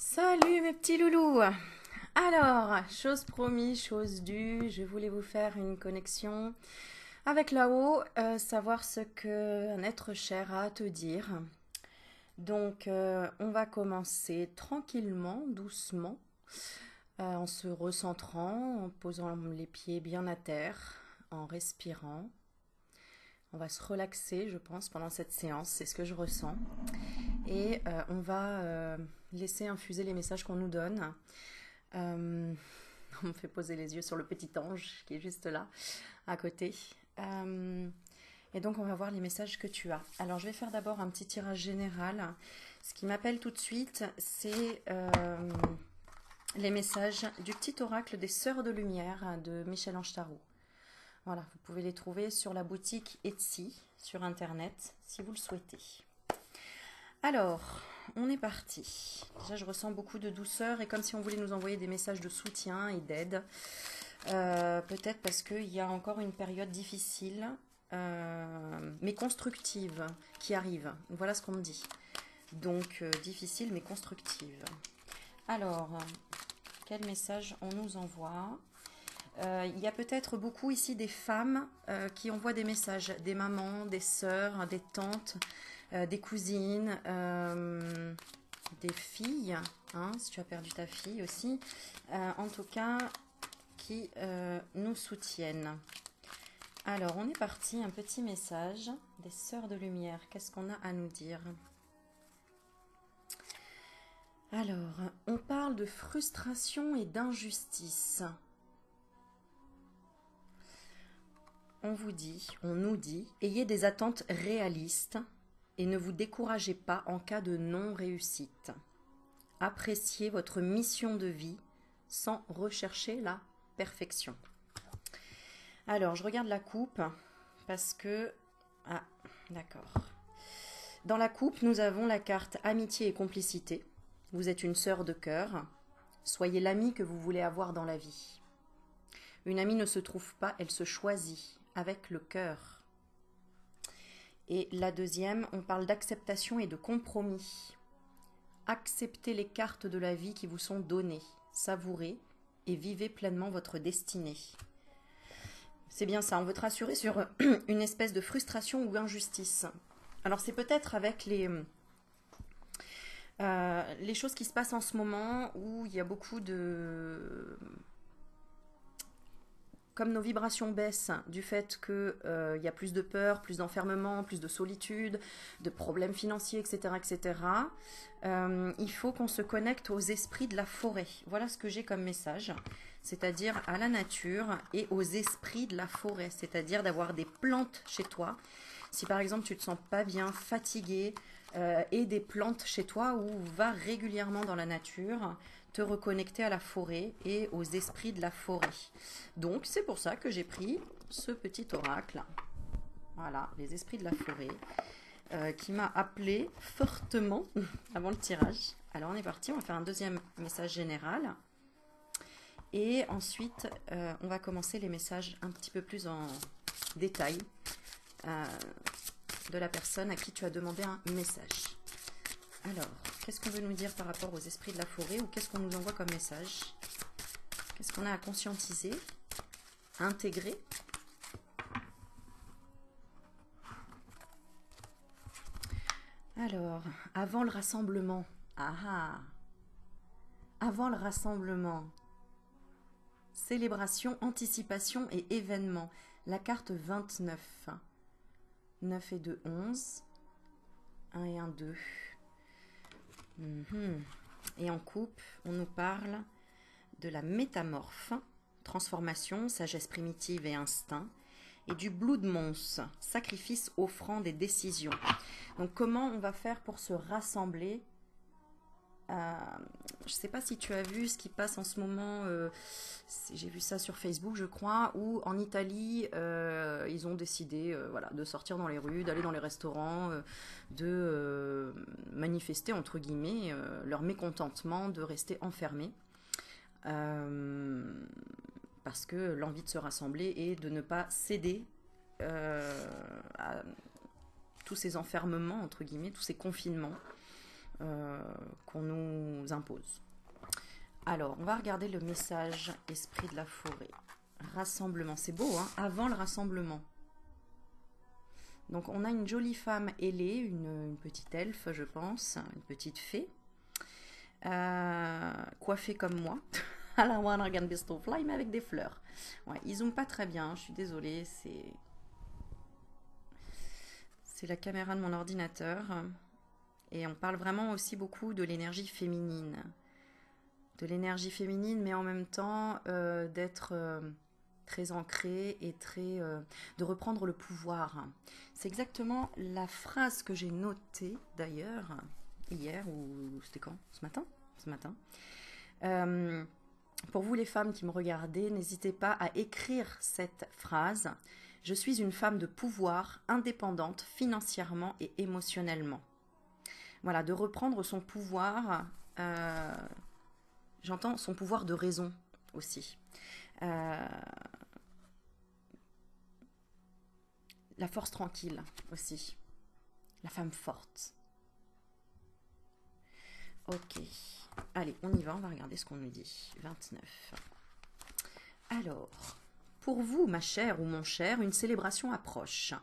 Salut mes petits loulous. Alors, chose promise, chose due, je voulais vous faire une connexion avec là-haut, savoir ce qu'un être cher a à te dire. Donc, on va commencer tranquillement, doucement, en se recentrant, en posant les pieds bien à terre, en respirant. On va se relaxer, je pense, pendant cette séance, c'est ce que je ressens. Et on va laisser infuser les messages qu'on nous donne. On me fait poser les yeux sur le petit ange qui est juste là, à côté. Et donc, on va voir les messages que tu as. Alors, je vais faire d'abord un petit tirage général. Ce qui m'appelle tout de suite, c'est les messages du petit oracle des Sœurs de Lumière de Michel-Ange Tarot. Voilà, vous pouvez les trouver sur la boutique Etsy, sur Internet, si vous le souhaitez. Alors, on est parti. Déjà, je ressens beaucoup de douceur et comme si on voulait nous envoyer des messages de soutien et d'aide. Peut-être parce qu'il y a encore une période difficile, mais constructive, qui arrive. Voilà ce qu'on me dit. Donc, difficile mais constructive. Alors, quel message on nous envoie? Il y a peut-être beaucoup ici des femmes qui envoient des messages, des mamans, des sœurs, des tantes, des cousines, des filles, hein, si tu as perdu ta fille aussi, en tout cas, qui nous soutiennent. Alors, on est parti, un petit message des Sœurs de Lumière. Qu'est-ce qu'on a à nous dire? Alors, on parle de frustration et d'injustice. On vous dit, on nous dit, ayez des attentes réalistes et ne vous découragez pas en cas de non-réussite. Appréciez votre mission de vie sans rechercher la perfection. Alors, je regarde la coupe parce que... Ah, d'accord. Dans la coupe, nous avons la carte amitié et complicité. Vous êtes une sœur de cœur. Soyez l'amie que vous voulez avoir dans la vie. Une amie ne se trouve pas, elle se choisit avec le cœur. Et la deuxième, on parle d'acceptation et de compromis. Acceptez les cartes de la vie qui vous sont données, savourez et vivez pleinement votre destinée. C'est bien ça, on veut te rassurer sur une espèce de frustration ou injustice. Alors c'est peut-être avec les choses qui se passent en ce moment où il y a beaucoup de... Comme nos vibrations baissent du fait qu'il y a plus de peur, plus d'enfermement, plus de solitude, de problèmes financiers, etc., etc., il faut qu'on se connecte aux esprits de la forêt. Voilà ce que j'ai comme message, c'est-à-dire à la nature et aux esprits de la forêt, c'est-à-dire d'avoir des plantes chez toi. Si par exemple tu ne te sens pas bien, fatigué, et des plantes chez toi ou va régulièrement dans la nature, te reconnecter à la forêt et aux esprits de la forêt. Donc c'est pour ça que j'ai pris ce petit oracle. Voilà, les esprits de la forêt, qui m'a appelé fortement avant le tirage. Alors on est parti, on va faire un deuxième message général. Et ensuite, on va commencer les messages un petit peu plus en détail de la personne à qui tu as demandé un message. Alors, qu'est-ce qu'on veut nous dire par rapport aux esprits de la forêt ou qu'est-ce qu'on nous envoie comme message? Qu'est-ce qu'on a à conscientiser, à intégrer? Alors, avant le rassemblement. Ah ah! Avant le rassemblement. Célébration, anticipation et événement. La carte 29. 9 et 2, 11. 1 et 1, 2. Et en coupe, on nous parle de la métamorphe, transformation, sagesse primitive et instinct, et du blood mons, sacrifice, offrande et décision. Donc comment on va faire pour se rassembler? Je ne sais pas si tu as vu ce qui passe en ce moment, j'ai vu ça sur Facebook je crois, où en Italie ils ont décidé voilà, de sortir dans les rues, d'aller dans les restaurants, de manifester entre guillemets leur mécontentement de rester enfermés. Parce que l'envie de se rassembler et de ne pas céder à tous ces enfermements, entre guillemets, tous ces confinements. qu'on nous impose. Alors, on va regarder le message esprit de la forêt. Rassemblement, c'est beau, hein, avant le rassemblement. Donc, on a une jolie femme ailée, une petite elfe, je pense, une petite fée, coiffée comme moi, à la One Organ Fly, mais avec des fleurs. Ouais, ils zooment pas très bien, je suis désolée, c'est la caméra de mon ordinateur. Et on parle vraiment aussi beaucoup de l'énergie féminine. De l'énergie féminine, mais en même temps d'être très ancrée et de reprendre le pouvoir. C'est exactement la phrase que j'ai notée d'ailleurs hier, ou c'était quand? Ce matin. Pour vous les femmes qui me regardez, n'hésitez pas à écrire cette phrase. Je suis une femme de pouvoir, indépendante financièrement et émotionnellement. Voilà, de reprendre son pouvoir, j'entends son pouvoir de raison aussi. La force tranquille aussi. La femme forte. Ok. Allez, on y va, on va regarder ce qu'on nous dit. 29. Alors, pour vous, ma chère ou mon cher, une célébration approche.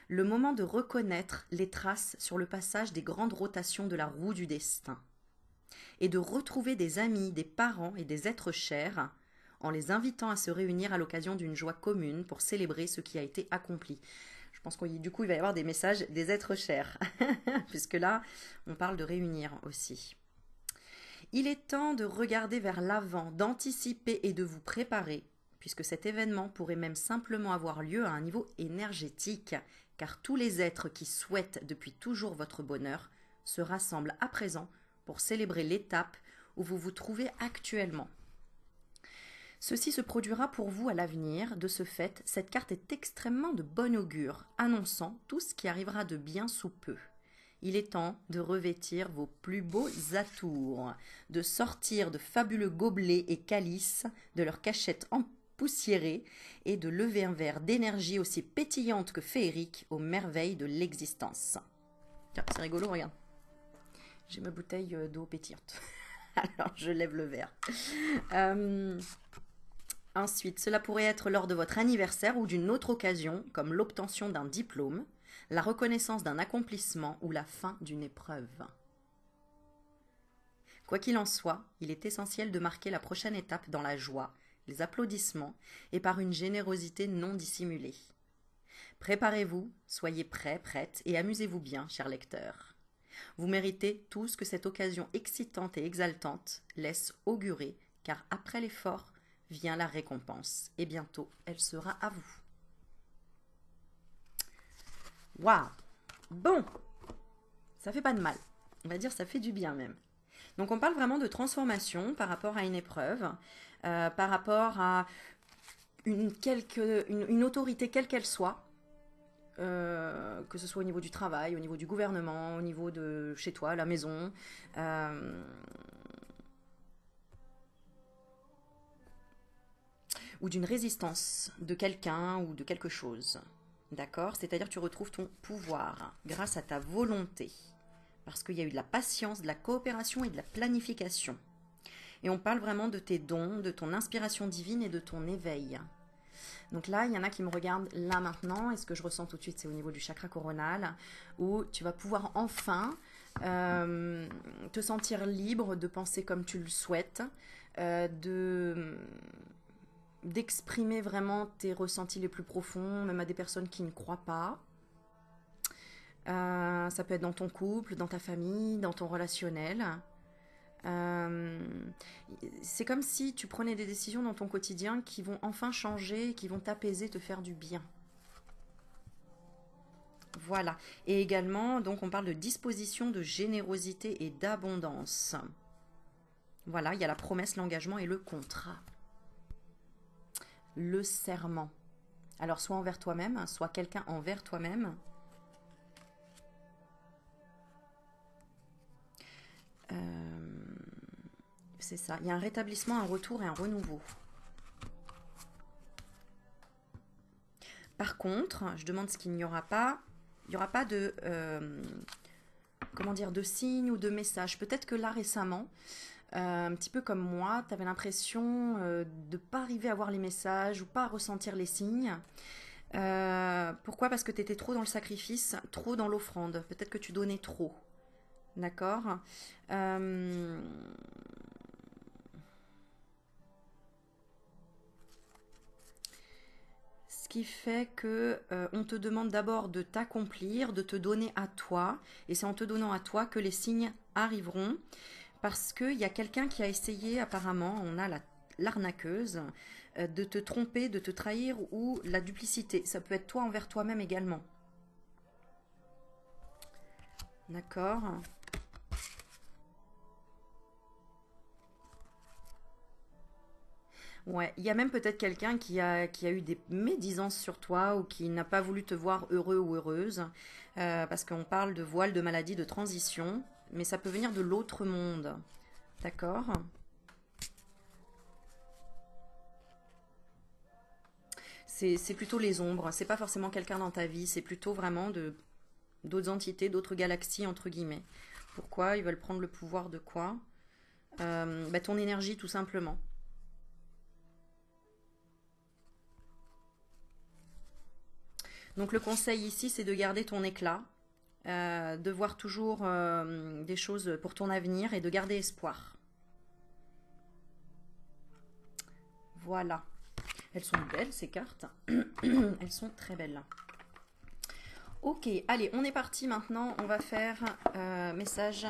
Le moment de reconnaître les traces sur le passage des grandes rotations de la roue du destin. Et de retrouver des amis, des parents et des êtres chers en les invitant à se réunir à l'occasion d'une joie commune pour célébrer ce qui a été accompli. Je pense qu'il du coup, il va y avoir des messages des êtres chers, puisque là, on parle de réunir aussi. Il est temps de regarder vers l'avant, d'anticiper et de vous préparer, puisque cet événement pourrait même simplement avoir lieu à un niveau énergétique, car tous les êtres qui souhaitent depuis toujours votre bonheur se rassemblent à présent pour célébrer l'étape où vous vous trouvez actuellement. Ceci se produira pour vous à l'avenir. De ce fait, cette carte est extrêmement de bon augure, annonçant tout ce qui arrivera de bien sous peu. Il est temps de revêtir vos plus beaux atours, de sortir de fabuleux gobelets et calices de leurs cachettes empoussiérées et de lever un verre d'énergie aussi pétillante que féerique aux merveilles de l'existence. Tiens, c'est rigolo, regarde. J'ai ma bouteille d'eau pétillante. Alors, je lève le verre. Ensuite, cela pourrait être lors de votre anniversaire ou d'une autre occasion, comme l'obtention d'un diplôme, la reconnaissance d'un accomplissement ou la fin d'une épreuve. Quoi qu'il en soit, il est essentiel de marquer la prochaine étape dans la joie, les applaudissements et par une générosité non dissimulée. Préparez-vous, soyez prêts, prêtes et amusez-vous bien, chers lecteurs. Vous méritez tout ce que cette occasion excitante et exaltante laisse augurer, car après l'effort vient la récompense, et bientôt elle sera à vous. Waouh! Bon, ça fait pas de mal. On va dire ça fait du bien même. Donc on parle vraiment de transformation par rapport à une épreuve, par rapport à une autorité quelle qu'elle soit, que ce soit au niveau du travail, au niveau du gouvernement, au niveau de chez toi, la maison, ou d'une résistance de quelqu'un ou de quelque chose. D'accord? C'est-à-dire que tu retrouves ton pouvoir grâce à ta volonté. Parce qu'il y a eu de la patience, de la coopération et de la planification. Et on parle vraiment de tes dons, de ton inspiration divine et de ton éveil. Donc là, il y en a qui me regardent là maintenant. Et ce que je ressens tout de suite, c'est au niveau du chakra coronal, où tu vas pouvoir enfin te sentir libre de penser comme tu le souhaites, d'exprimer vraiment tes ressentis les plus profonds, même à des personnes qui ne croient pas. Ça peut être dans ton couple, dans ta famille, dans ton relationnel. C'est comme si tu prenais des décisions dans ton quotidien qui vont enfin changer, qui vont t'apaiser, te faire du bien. Voilà. Et également, donc on parle de disposition, de générosité et d'abondance. Voilà, il y a la promesse, l'engagement et le contrat. Le serment. Alors, soit envers toi-même, soit quelqu'un envers toi-même. C'est ça. Il y a un rétablissement, un retour et un renouveau. Par contre, je demande ce qu'il n'y aura pas. Il n'y aura pas de comment dire, de signes ou de messages. Peut-être que là récemment, un petit peu comme moi, tu avais l'impression de ne pas arriver à voir les messages ou pas à ressentir les signes. Pourquoi? Parce que tu étais trop dans le sacrifice, trop dans l'offrande. Peut-être que tu donnais trop. D'accord. Euh, Ce qui fait que on te demande d'abord de t'accomplir, de te donner à toi. Et c'est en te donnant à toi que les signes arriveront. Parce qu'il y a quelqu'un qui a essayé, apparemment, on a l'arnaqueuse, de te tromper, de te trahir ou la duplicité. Ça peut être toi envers toi-même également. D'accord. Ouais, il y a même peut-être quelqu'un qui a eu des médisances sur toi ou qui n'a pas voulu te voir heureux ou heureuse, parce qu'on parle de voile, de maladie, de transition, mais ça peut venir de l'autre monde. D'accord? C'est plutôt les ombres, c'est pas forcément quelqu'un dans ta vie, c'est plutôt vraiment d'autres entités, d'autres galaxies, entre guillemets. Pourquoi? Ils veulent prendre le pouvoir de quoi? Bah, ton énergie, tout simplement. Donc le conseil ici, c'est de garder ton éclat, de voir toujours des choses pour ton avenir et de garder espoir. Voilà. Elles sont belles, ces cartes. Elles sont très belles. Ok, allez, on est parti maintenant. On va faire message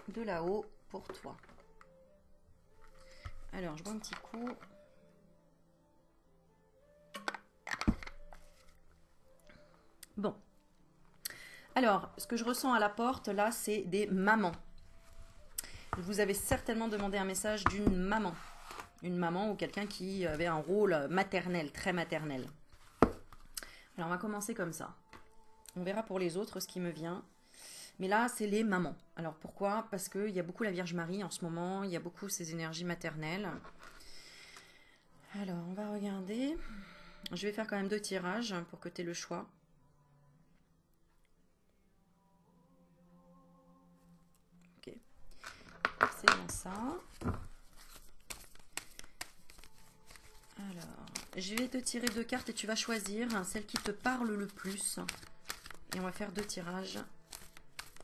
de là-haut pour toi. Alors, je bois un petit coup. Bon. Alors, ce que je ressens à la porte, là, c'est des mamans. Vous avez certainement demandé un message d'une maman. Une maman ou quelqu'un qui avait un rôle maternel, très maternel. Alors, on va commencer comme ça. On verra pour les autres ce qui me vient. Mais là, c'est les mamans. Alors, pourquoi? Parce qu'il y a beaucoup la Vierge Marie en ce moment. Il y a beaucoup ces énergies maternelles. Alors, on va regarder. Je vais faire quand même 2 tirages pour que tu aies le choix. Ok. C'est bien ça. Alors, je vais te tirer 2 cartes et tu vas choisir celle qui te parle le plus. Et on va faire 2 tirages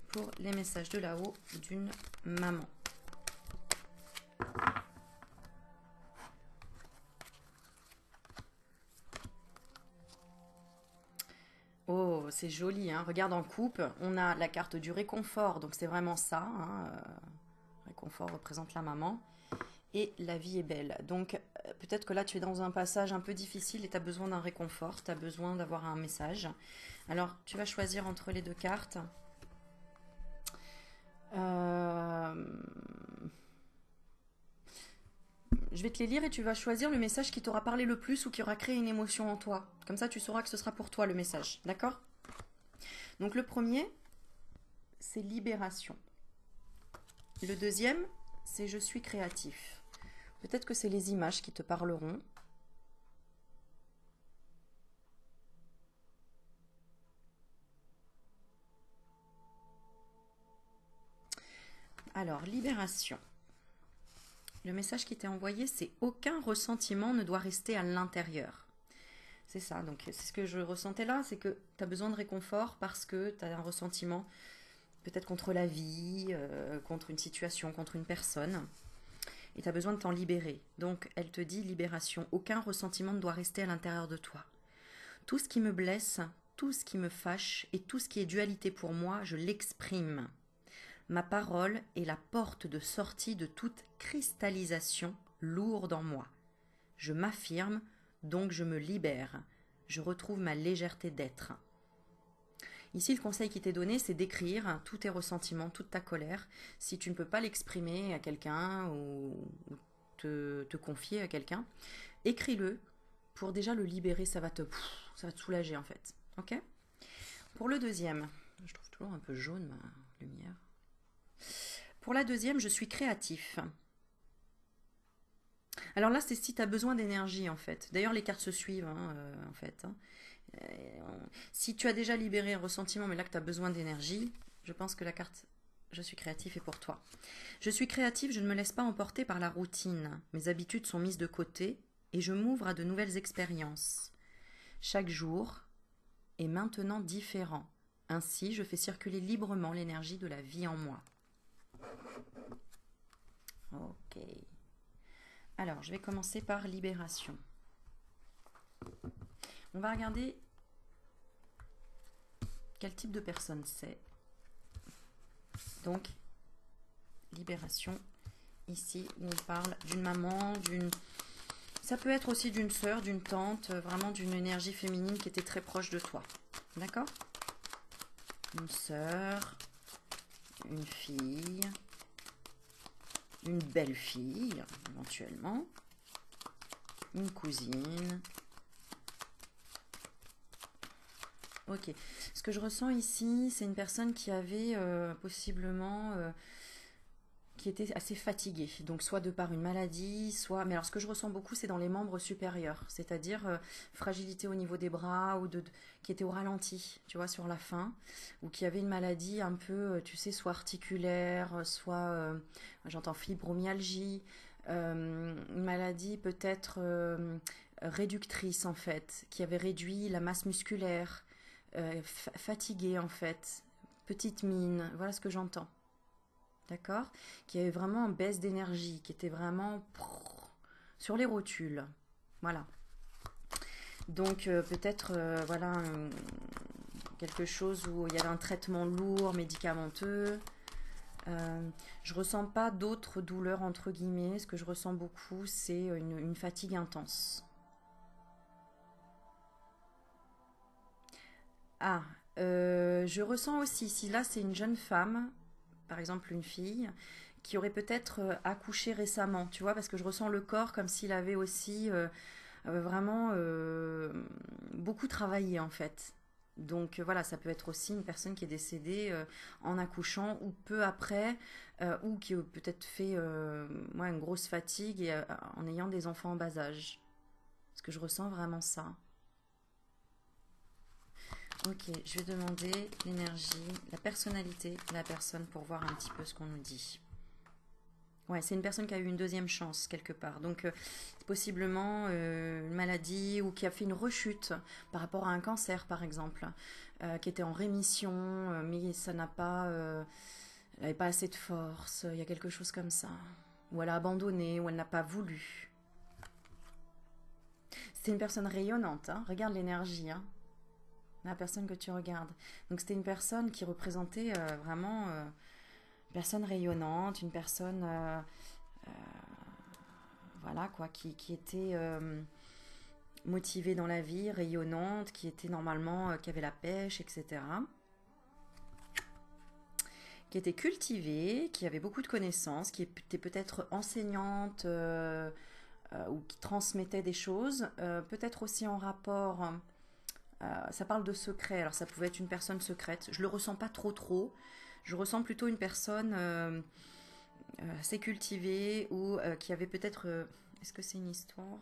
pour les messages de là-haut d'une maman. Oh, c'est joli, hein. Regarde en coupe, on a la carte du réconfort, donc c'est vraiment ça, hein. Réconfort représente la maman. Et la vie est belle. Donc peut-être que là tu es dans un passage un peu difficile et tu as besoin d'un réconfort, tu as besoin d'avoir un message. Alors tu vas choisir entre les 2 cartes. Je vais te les lire et tu vas choisir le message qui t'aura parlé le plus ou qui aura créé une émotion en toi. Comme ça tu sauras que ce sera pour toi le message. D'accord? Donc le premier, c'est libération. Le deuxième, c'est je suis créatif. Peut-être que c'est les images qui te parleront. Alors, libération. Le message qui t'est envoyé, c'est aucun ressentiment ne doit rester à l'intérieur. C'est ça, donc c'est ce que je ressentais là, c'est que tu as besoin de réconfort parce que tu as un ressentiment peut-être contre la vie, contre une situation, contre une personne. Et tu as besoin de t'en libérer. Donc elle te dit libération, aucun ressentiment ne doit rester à l'intérieur de toi. Tout ce qui me blesse, tout ce qui me fâche et tout ce qui est dualité pour moi, je l'exprime. Ma parole est la porte de sortie de toute cristallisation lourde en moi. Je m'affirme, donc je me libère. Je retrouve ma légèreté d'être. Ici, le conseil qui t'est donné, c'est d'écrire tous tes ressentiments, toute ta colère. Si tu ne peux pas l'exprimer à quelqu'un ou te confier à quelqu'un, écris-le pour déjà le libérer. Ça va te soulager en fait. Ok? Pour le deuxième, je trouve toujours un peu jaune ma lumière. Pour la deuxième, je suis créatif. Alors là, c'est si tu as besoin d'énergie en fait. D'ailleurs, les cartes se suivent en fait. Si tu as déjà libéré un ressentiment, mais là que tu as besoin d'énergie, je pense que la carte je suis créatif et pour toi. Je suis créatif, je ne me laisse pas emporter par la routine. Mes habitudes sont mises de côté et je m'ouvre à de nouvelles expériences. Chaque jour est maintenant différent. Ainsi, je fais circuler librement l'énergie de la vie en moi. Ok. Alors, je vais commencer par libération. On va regarder quel type de personne c'est. Donc, libération. Ici, on parle d'une maman, d'une... Ça peut être aussi d'une sœur, d'une tante, vraiment d'une énergie féminine qui était très proche de toi. D'accord? Une sœur, une fille, une belle-fille, éventuellement, une cousine. Ok. Ce que je ressens ici, c'est une personne qui avait possiblement... qui était assez fatiguée, donc soit de par une maladie, soit... Mais alors ce que je ressens beaucoup, c'est dans les membres supérieurs, c'est-à-dire fragilité au niveau des bras, ou qui était au ralenti, tu vois, sur la fin, ou qui avait une maladie un peu, tu sais, soit articulaire, soit, j'entends fibromyalgie, une maladie peut-être réductrice en fait, qui avait réduit la masse musculaire, fatiguée en fait, petite mine, voilà ce que j'entends. D'accord? Qui avait vraiment une baisse d'énergie, qui était vraiment sur les rotules. Voilà. Donc peut-être voilà quelque chose où il y avait un traitement lourd, médicamenteux. Je ressens pas d'autres douleurs entre guillemets. Ce que je ressens beaucoup, c'est une fatigue intense. Ah, je ressens aussi, si là c'est une jeune femme, par exemple une fille, qui aurait peut-être accouché récemment, tu vois, parce que je ressens le corps comme s'il avait aussi vraiment beaucoup travaillé en fait. Donc voilà, ça peut être aussi une personne qui est décédée en accouchant ou peu après, ou qui a peut-être fait ouais, une grosse fatigue et, en ayant des enfants en bas âge. Parce que je ressens vraiment ça. Ok, je vais demander l'énergie, la personnalité de la personne pour voir un petit peu ce qu'on nous dit. Ouais, c'est une personne qui a eu une deuxième chance quelque part. Donc, possiblement une maladie ou qui a fait une rechute par rapport à un cancer, par exemple, qui était en rémission, mais ça n'a pas, elle n'avait pas assez de force. Il y a quelque chose comme ça. Ou elle a abandonné, ou elle n'a pas voulu. C'est une personne rayonnante. Hein. Regarde l'énergie. Hein. La personne que tu regardes. Donc c'était une personne qui représentait vraiment une personne rayonnante, une personne voilà quoi, qui était motivée dans la vie, rayonnante, qui était normalement, qui avait la pêche, etc. Qui était cultivée, qui avait beaucoup de connaissances, qui était peut-être enseignante ou qui transmettait des choses, peut-être aussi en rapport... ça parle de secret, alors ça pouvait être une personne secrète. Je le ressens pas trop. Je ressens plutôt une personne assez cultivée ou qui avait peut-être... est-ce que c'est une histoire?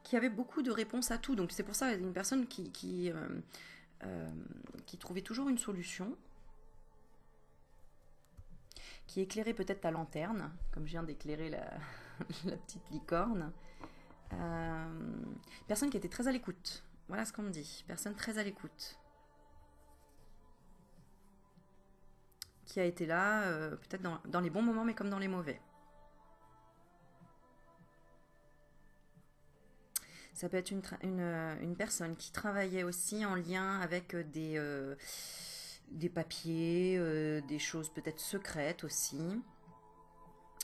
Qui avait beaucoup de réponses à tout. Donc c'est pour ça une personne qui trouvait toujours une solution, qui éclairait peut-être ta lanterne, comme je viens d'éclairer la petite licorne. Personne qui était très à l'écoute. Voilà ce qu'on me dit. Personne très à l'écoute. Qui a été là, peut-être dans les bons moments, mais comme dans les mauvais. Ça peut être une personne qui travaillait aussi en lien avec des papiers, des choses peut-être secrètes aussi.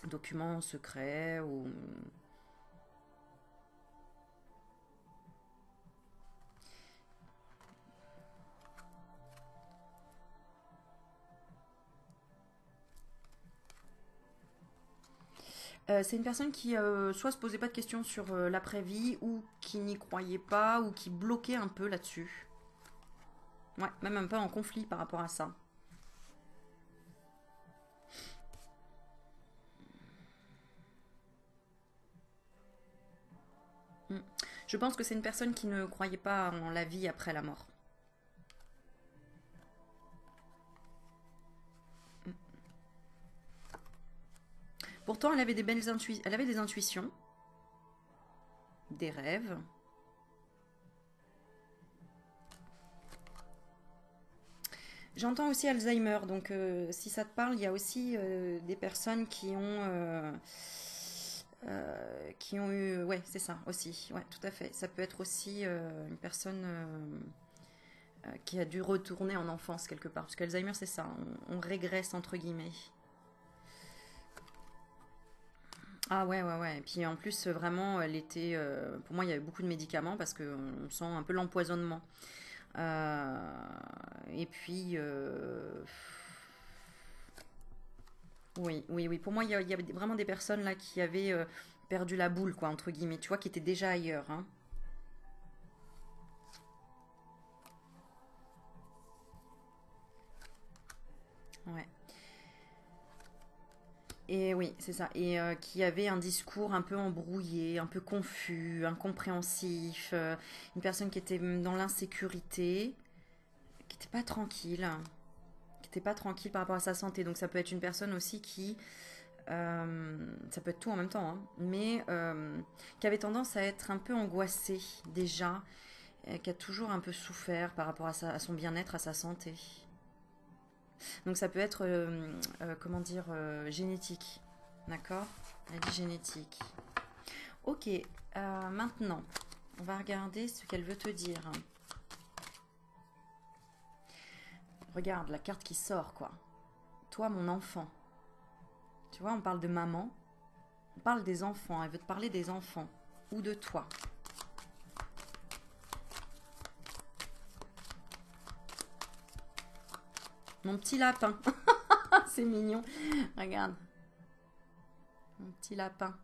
Documents secrets ou... c'est une personne qui soit se posait pas de questions sur l'après-vie ou qui n'y croyait pas ou qui bloquait un peu là-dessus. Ouais, même un peu en conflit par rapport à ça. Mm. Je pense que c'est une personne qui ne croyait pas en la vie après la mort. Pourtant, elle avait des belles elle avait des intuitions, des rêves. J'entends aussi Alzheimer, donc si ça te parle, il y a aussi des personnes qui ont eu, ouais, c'est ça aussi, ouais, tout à fait. Ça peut être aussi une personne qui a dû retourner en enfance quelque part, parce qu'Alzheimer c'est ça, on régresse entre guillemets. Ah ouais, ouais, ouais. Et puis en plus, vraiment, elle était. Pour moi, il y avait beaucoup de médicaments parce qu'on sent un peu l'empoisonnement. Euh, et puis, oui, oui, oui. Pour moi, il y avait vraiment des personnes là qui avaient perdu la boule, quoi, entre guillemets. Tu vois, qui étaient déjà ailleurs, hein. Ouais. Et oui, c'est ça. Et qui avait un discours un peu embrouillé, un peu confus, incompréhensif. Une personne qui était dans l'insécurité, qui n'était pas tranquille, qui n'était pas tranquille par rapport à sa santé. Donc ça peut être une personne aussi qui, ça peut être tout en même temps, hein, mais qui avait tendance à être un peu angoissée déjà, qui a toujours un peu souffert par rapport à son bien-être, à sa santé. Donc ça peut être, comment dire, génétique. D'accord. Elle dit génétique. Ok, maintenant, on va regarder ce qu'elle veut te dire. Regarde la carte qui sort, quoi. Toi, mon enfant. Tu vois, on parle de maman, on parle des enfants. Elle veut te parler des enfants ou de toi. Mon petit lapin. C'est mignon. Regarde. Mon petit lapin.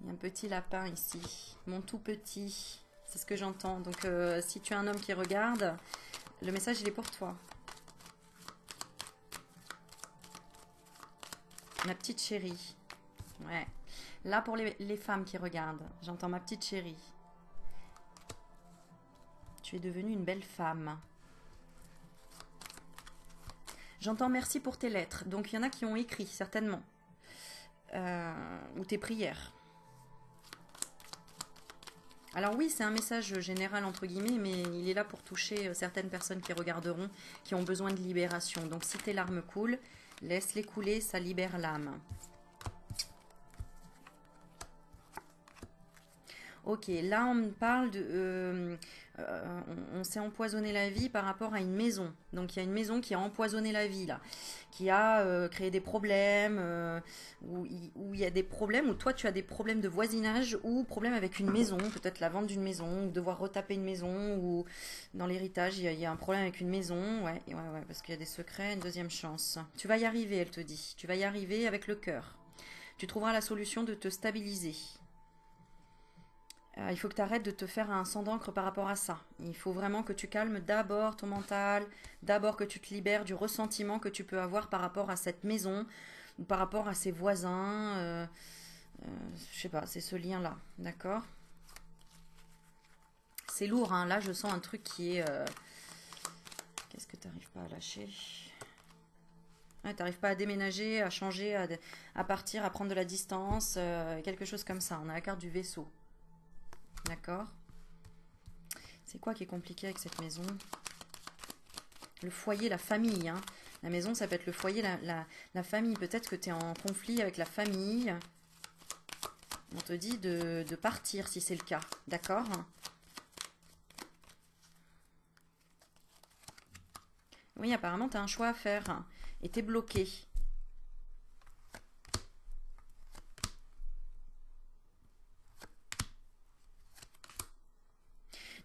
Il y a un petit lapin ici. Mon tout petit. C'est ce que j'entends. Donc, si tu as un homme qui regarde, le message, il est pour toi. Ma petite chérie. Ouais. Là, pour les femmes qui regardent, j'entends ma petite chérie. Tu es devenue une belle femme. J'entends merci pour tes lettres. Donc, il y en a qui ont écrit, certainement. Ou tes prières. Alors oui, c'est un message général entre guillemets, mais il est là pour toucher certaines personnes qui regarderont, qui ont besoin de libération. Donc si tes larmes coulent, laisse-les couler, ça libère l'âme. Ok, là on me parle de... on s'est empoisonné la vie par rapport à une maison. Donc il y a une maison qui a empoisonné la vie là, qui a créé des problèmes, où il y a des problèmes, où toi tu as des problèmes de voisinage ou problèmes avec une maison, peut-être la vente d'une maison, ou devoir retaper une maison, ou dans l'héritage il y a un problème avec une maison, ouais, ouais, ouais, parce qu'il y a des secrets, une deuxième chance. Tu vas y arriver, elle te dit, tu vas y arriver avec le cœur. Tu trouveras la solution de te stabiliser. Il faut que tu arrêtes de te faire un sang d'encre par rapport à ça. Il faut vraiment que tu calmes d'abord ton mental, d'abord que tu te libères du ressentiment que tu peux avoir par rapport à cette maison ou par rapport à ses voisins. Je sais pas, c'est ce lien-là, d'accord? C'est lourd, hein. Là je sens un truc qui est... Qu'est-ce que tu n'arrives pas à lâcher? Ouais, tu n'arrives pas à déménager, à changer, à partir, à prendre de la distance, quelque chose comme ça. On a la carte du vaisseau. D'accord. C'est quoi qui est compliqué avec cette maison? Le foyer, la famille. Hein. La maison, ça peut être le foyer, la famille. Peut-être que tu es en conflit avec la famille. On te dit de partir si c'est le cas. D'accord? Oui, apparemment, tu as un choix à faire. Et tu es bloqué.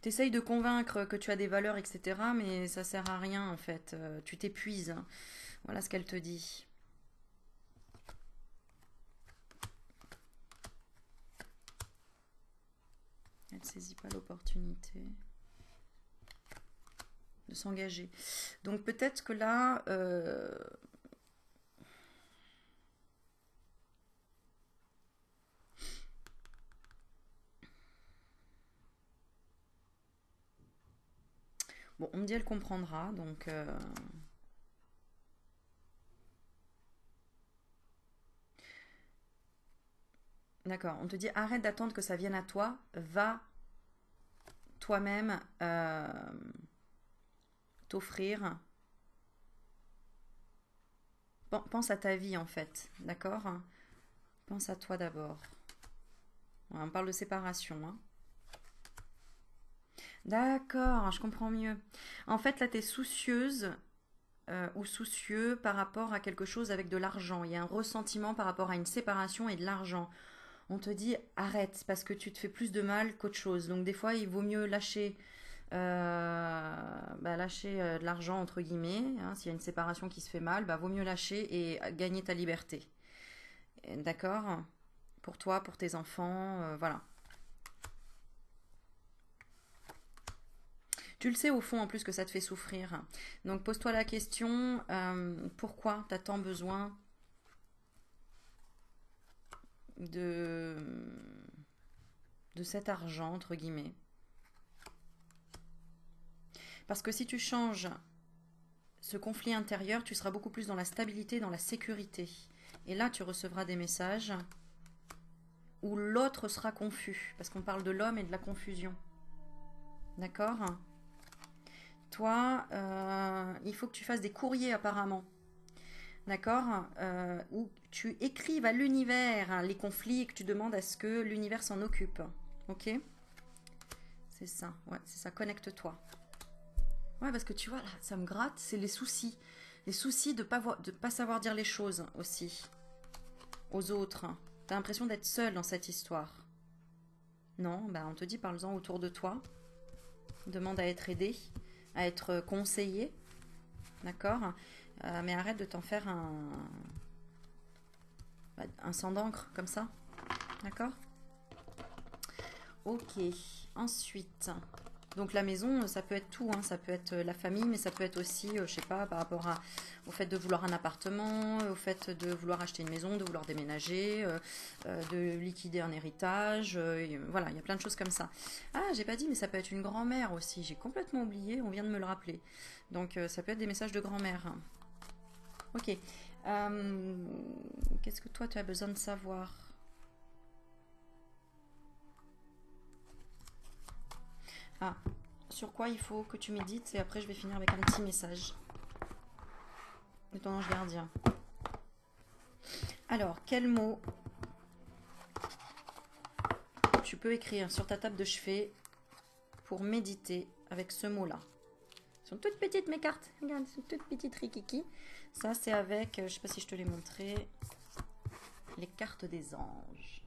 T'essayes de convaincre que tu as des valeurs, etc. Mais ça sert à rien en fait. Tu t'épuises. Voilà ce qu'elle te dit. Elle ne saisit pas l'opportunité de s'engager. Donc peut-être que là... Bon, on me dit elle comprendra, donc... D'accord, on te dit arrête d'attendre que ça vienne à toi, va toi-même t'offrir. Pense à ta vie en fait, d'accord? Pense à toi d'abord. On parle de séparation, hein. D'accord, je comprends mieux. En fait, là, tu es soucieuse ou soucieux par rapport à quelque chose avec de l'argent. Il y a un ressentiment par rapport à une séparation et de l'argent. On te dit arrête parce que tu te fais plus de mal qu'autre chose. Donc des fois, il vaut mieux lâcher, de l'argent entre guillemets. Hein. S'il y a une séparation qui se fait mal, vaut mieux lâcher et gagner ta liberté. D'accord? Pour toi, pour tes enfants, voilà. Tu le sais au fond en plus que ça te fait souffrir. Donc pose-toi la question, pourquoi tu as tant besoin de cet argent, entre guillemets. Parce que si tu changes ce conflit intérieur, tu seras beaucoup plus dans la stabilité, dans la sécurité. Et là, tu recevras des messages où l'autre sera confus. Parce qu'on parle de l'homme et de la confusion. D'accord ? Toi, il faut que tu fasses des courriers apparemment. D'accord, où tu écrives à l'univers les conflits et que tu demandes à ce que l'univers s'en occupe. Ok? C'est ça, ouais, c'est ça, connecte-toi. Ouais, parce que tu vois, là, ça me gratte, c'est les soucis. Les soucis de pas savoir dire les choses aussi aux autres. T'as l'impression d'être seule dans cette histoire. Non, on te dit, parle-en autour de toi. Demande à être aidé, à être conseillé. D'accord? Mais arrête de t'en faire un sang d'encre comme ça. D'accord? Ok. Ensuite, donc la maison, ça peut être tout. Hein. Ça peut être la famille, mais ça peut être aussi, je sais pas, par rapport au fait de vouloir un appartement, au fait de vouloir acheter une maison, de vouloir déménager, de liquider un héritage. Voilà, il y a plein de choses comme ça. Ah, j'ai pas dit, mais ça peut être une grand-mère aussi. J'ai complètement oublié, on vient de me le rappeler. Donc ça peut être des messages de grand-mère. Ok. Qu'est-ce que toi tu as besoin de savoir? Ah, sur quoi il faut que tu médites et après je vais finir avec un petit message de ton ange gardien. Alors, quel mot tu peux écrire sur ta table de chevet pour méditer avec ce mot-là? Elles sont toutes petites mes cartes. Regarde, elles sont toutes petites rikiki. Ça, c'est avec, je ne sais pas si je te l'ai montré, les cartes des anges.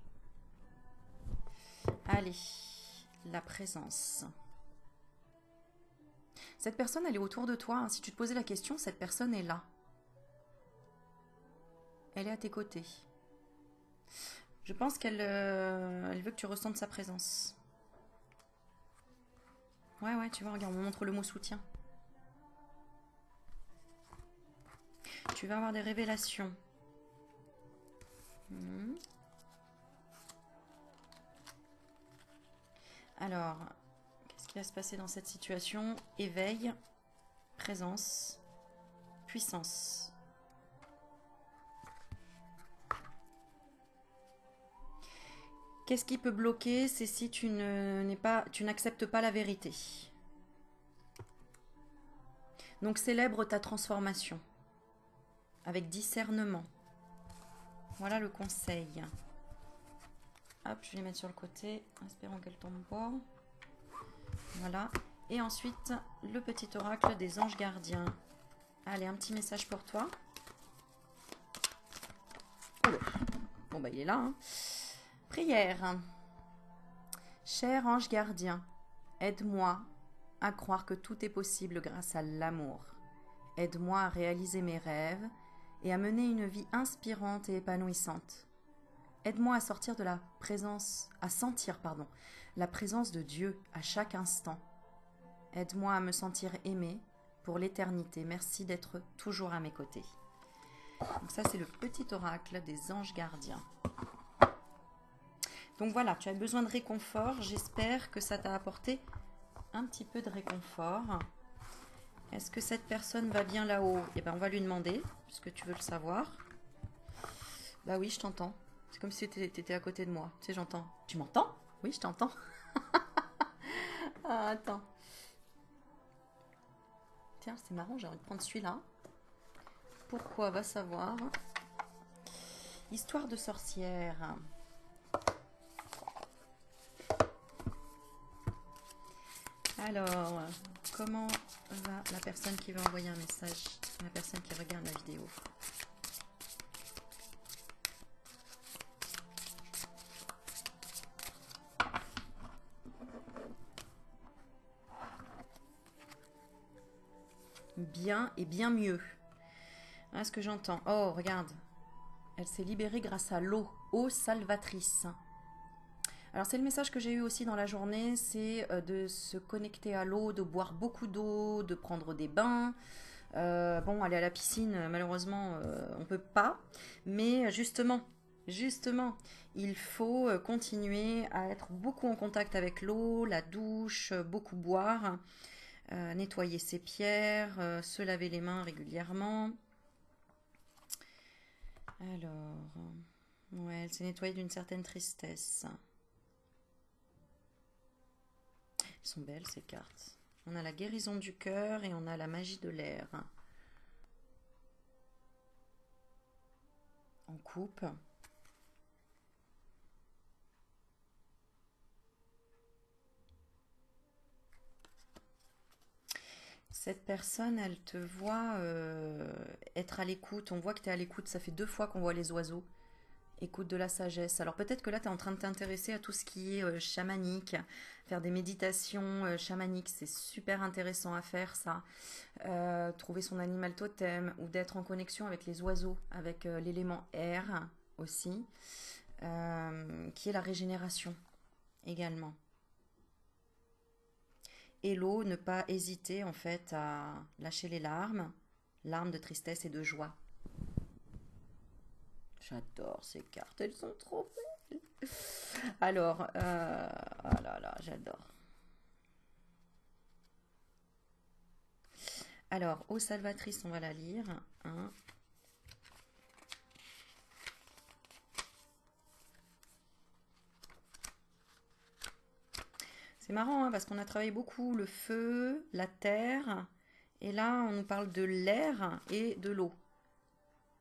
Allez, la présence. Cette personne, elle est autour de toi. Hein. Si tu te posais la question, cette personne est là. Elle est à tes côtés. Je pense qu'elle elle veut que tu ressentes sa présence. Ouais, tu vois, regarde, on me montre le mot soutien. Tu vas avoir des révélations. Alors, qu'est-ce qui va se passer dans cette situation? Éveil, présence, puissance. Qu'est-ce qui peut bloquer? C'est si tu n'acceptes pas la vérité. Donc célèbre ta transformation avec discernement. Voilà le conseil. Hop, je vais les mettre sur le côté. Espérons qu'elle tombe pas. Voilà. Et ensuite, le petit oracle des anges gardiens. Allez, un petit message pour toi. Bon, il est là. Hein. Prière. Cher ange gardien, aide-moi à croire que tout est possible grâce à l'amour. Aide-moi à réaliser mes rêves et à mener une vie inspirante et épanouissante. Aide-moi à sortir de la présence, à sentir, la présence de Dieu à chaque instant. Aide-moi à me sentir aimée pour l'éternité. Merci d'être toujours à mes côtés. Donc ça, c'est le petit oracle des anges gardiens. Donc voilà, tu as besoin de réconfort. J'espère que ça t'a apporté un petit peu de réconfort. Est-ce que cette personne va bien là-haut? Eh bien, on va lui demander, puisque tu veux le savoir. Bah oui, je t'entends. C'est comme si tu étais à côté de moi. Tu sais, j'entends. Tu m'entends? Oui, je t'entends. Ah, attends. Tiens, c'est marrant, j'ai envie de prendre celui-là. Pourquoi? Va savoir. Histoire de sorcière. Alors, comment va la personne qui veut envoyer un message? La personne qui regarde la vidéo. Bien et bien mieux. Voilà ce que j'entends. Oh, regarde. Elle s'est libérée grâce à l'eau. Eau salvatrice. Alors c'est le message que j'ai eu aussi dans la journée, c'est de se connecter à l'eau, de boire beaucoup d'eau, de prendre des bains. Bon, aller à la piscine, malheureusement, on ne peut pas. Mais justement, il faut continuer à être beaucoup en contact avec l'eau, la douche, beaucoup boire, nettoyer ses pierres, se laver les mains régulièrement. Alors, ouais, elle s'est nettoyée d'une certaine tristesse. Elles sont belles ces cartes. On a la guérison du cœur et on a la magie de l'air. En coupe. Cette personne, elle te voit être à l'écoute. On voit que tu es à l'écoute. Ça fait 2 fois qu'on voit les oiseaux. Écoute de la sagesse. Alors peut-être que là, tu es en train de t'intéresser à tout ce qui est chamanique. Faire des méditations chamaniques, c'est super intéressant à faire ça. Trouver son animal totem ou d'être en connexion avec les oiseaux, avec l'élément air aussi, qui est la régénération également. Et l'eau, ne pas hésiter en fait à lâcher les larmes de tristesse et de joie. J'adore ces cartes, elles sont trop belles. Alors, oh là là, j'adore. Alors, eau salvatrice, on va la lire. Hein. C'est marrant hein, parce qu'on a travaillé beaucoup le feu, la terre, et là on nous parle de l'air et de l'eau.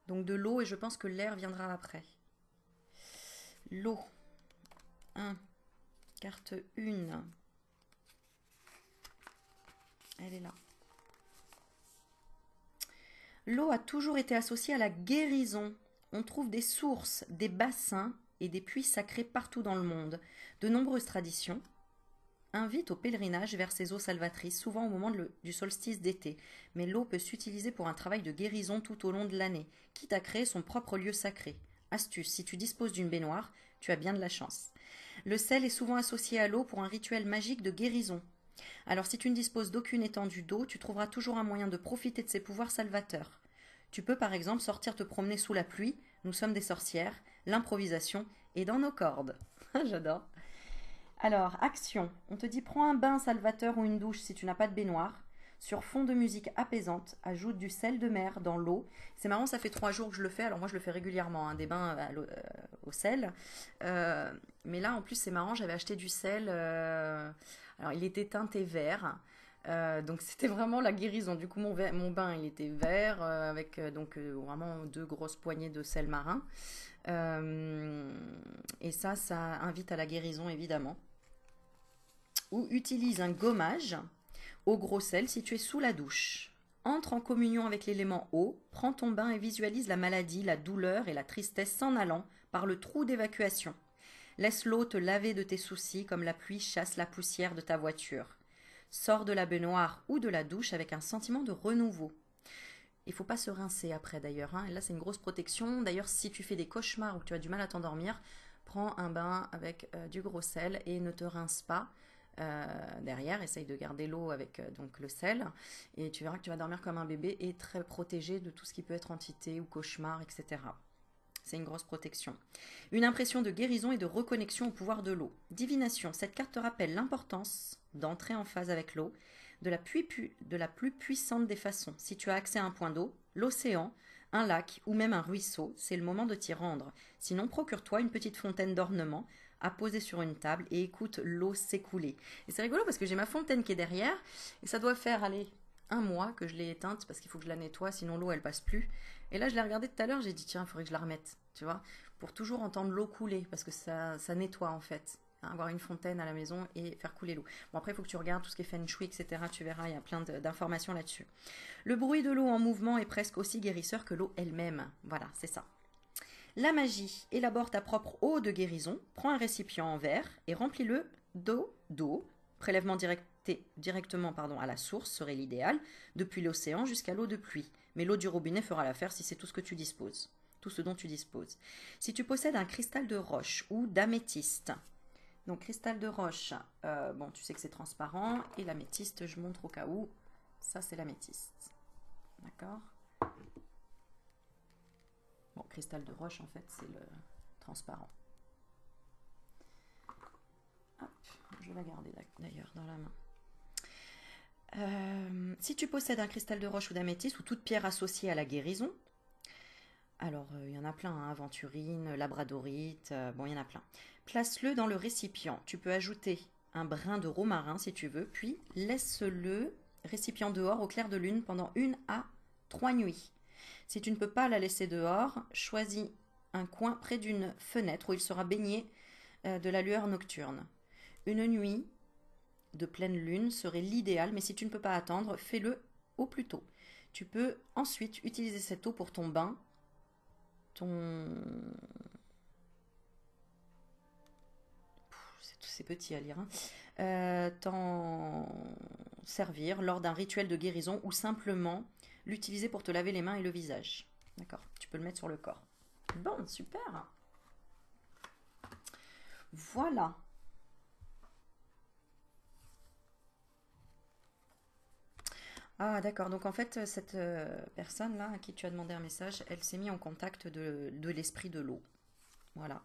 Donc de l'eau et je pense que l'air viendra après. L'eau. 1. Carte 1. Elle est là. L'eau a toujours été associée à la guérison. On trouve des sources, des bassins et des puits sacrés partout dans le monde. De nombreuses traditions invitent au pèlerinage vers ces eaux salvatrices, souvent au moment du solstice d'été. Mais l'eau peut s'utiliser pour un travail de guérison tout au long de l'année, quitte à créer son propre lieu sacré. Astuce, si tu disposes d'une baignoire, tu as bien de la chance. Le sel est souvent associé à l'eau pour un rituel magique de guérison. Alors si tu ne disposes d'aucune étendue d'eau, tu trouveras toujours un moyen de profiter de ses pouvoirs salvateurs. Tu peux par exemple sortir te promener sous la pluie, nous sommes des sorcières, l'improvisation est dans nos cordes. J'adore. Alors, action. On te dit prends un bain salvateur ou une douche si tu n'as pas de baignoire. Sur fond de musique apaisante, ajoute du sel de mer dans l'eau. C'est marrant, ça fait 3 jours que je le fais. Alors moi, je le fais régulièrement, hein, des bains au sel. Mais là, en plus, c'est marrant, j'avais acheté du sel. Alors, il était teinté vert. Donc c'était vraiment la guérison. Du coup, mon bain, il était vert avec donc vraiment 2 grosses poignées de sel marin. Et ça invite à la guérison, évidemment. Ou utilise un gommage au gros sel si tu es sous la douche. Entre en communion avec l'élément eau, prends ton bain et visualise la maladie, la douleur et la tristesse s'en allant par le trou d'évacuation. Laisse l'eau te laver de tes soucis comme la pluie chasse la poussière de ta voiture. Sors de la baignoire ou de la douche avec un sentiment de renouveau. Il ne faut pas se rincer après d'ailleurs. Hein. Là, c'est une grosse protection. D'ailleurs, si tu fais des cauchemars ou que tu as du mal à t'endormir, prends un bain avec du gros sel et ne te rince pas. Derrière, essaye de garder l'eau avec donc le sel et tu verras que tu vas dormir comme un bébé et très protégé de tout ce qui peut être entité ou cauchemar, etc. C'est une grosse protection. Une impression de guérison et de reconnexion au pouvoir de l'eau. Divination. Cette carte te rappelle l'importance d'entrer en phase avec l'eau, de la plus puissante des façons. Si tu as accès à un point d'eau, l'océan, un lac ou même un ruisseau, c'est le moment de t'y rendre. Sinon, procure-toi une petite fontaine d'ornement à poser sur une table et écoute l'eau s'écouler. Et c'est rigolo parce que j'ai ma fontaine qui est derrière et ça doit faire, allez, un mois que je l'ai éteinte parce qu'il faut que je la nettoie, sinon l'eau elle passe plus. Et là je l'ai regardée tout à l'heure, j'ai dit tiens, il faudrait que je la remette, tu vois, pour toujours entendre l'eau couler parce que ça nettoie en fait. Hein, avoir une fontaine à la maison et faire couler l'eau. Bon après il faut que tu regardes tout ce qui est feng shui, etc. Tu verras, il y a plein d'informations là-dessus. Le bruit de l'eau en mouvement est presque aussi guérisseur que l'eau elle-même. Voilà, c'est ça. La magie, élabore ta propre eau de guérison, prends un récipient en verre et remplis-le d'eau, prélèvement directement à la source serait l'idéal, depuis l'océan jusqu'à l'eau de pluie. Mais l'eau du robinet fera l'affaire si c'est tout ce que tu disposes, tout ce dont tu disposes. Si tu possèdes un cristal de roche ou d'améthyste, donc cristal de roche, bon tu sais que c'est transparent, et l'améthyste, je montre au cas où, ça c'est l'améthyste, d'accord? Bon, cristal de roche, en fait, c'est le transparent. Hop, je vais la garder d'ailleurs dans la main. Si tu possèdes un cristal de roche ou d'améthyste ou toute pierre associée à la guérison, alors il y en a plein, hein, aventurine, labradorite, bon, il y en a plein. Place-le dans le récipient. Tu peux ajouter un brin de romarin si tu veux, puis laisse-le récipient dehors au clair de lune pendant 1 à 3 nuits. Si tu ne peux pas la laisser dehors, choisis un coin près d'une fenêtre où il sera baigné de la lueur nocturne. Une nuit de pleine lune serait l'idéal, mais si tu ne peux pas attendre, fais-le au plus tôt. Tu peux ensuite utiliser cette eau pour ton bain, c'est petit à lire, hein. T'en servir lors d'un rituel de guérison ou simplement l'utiliser pour te laver les mains et le visage. D'accord, tu peux le mettre sur le corps. Bon, super. Voilà. Ah, d'accord. Donc, en fait, cette personne-là à qui tu as demandé un message, elle s'est mise en contact de l'esprit de l'eau. Voilà.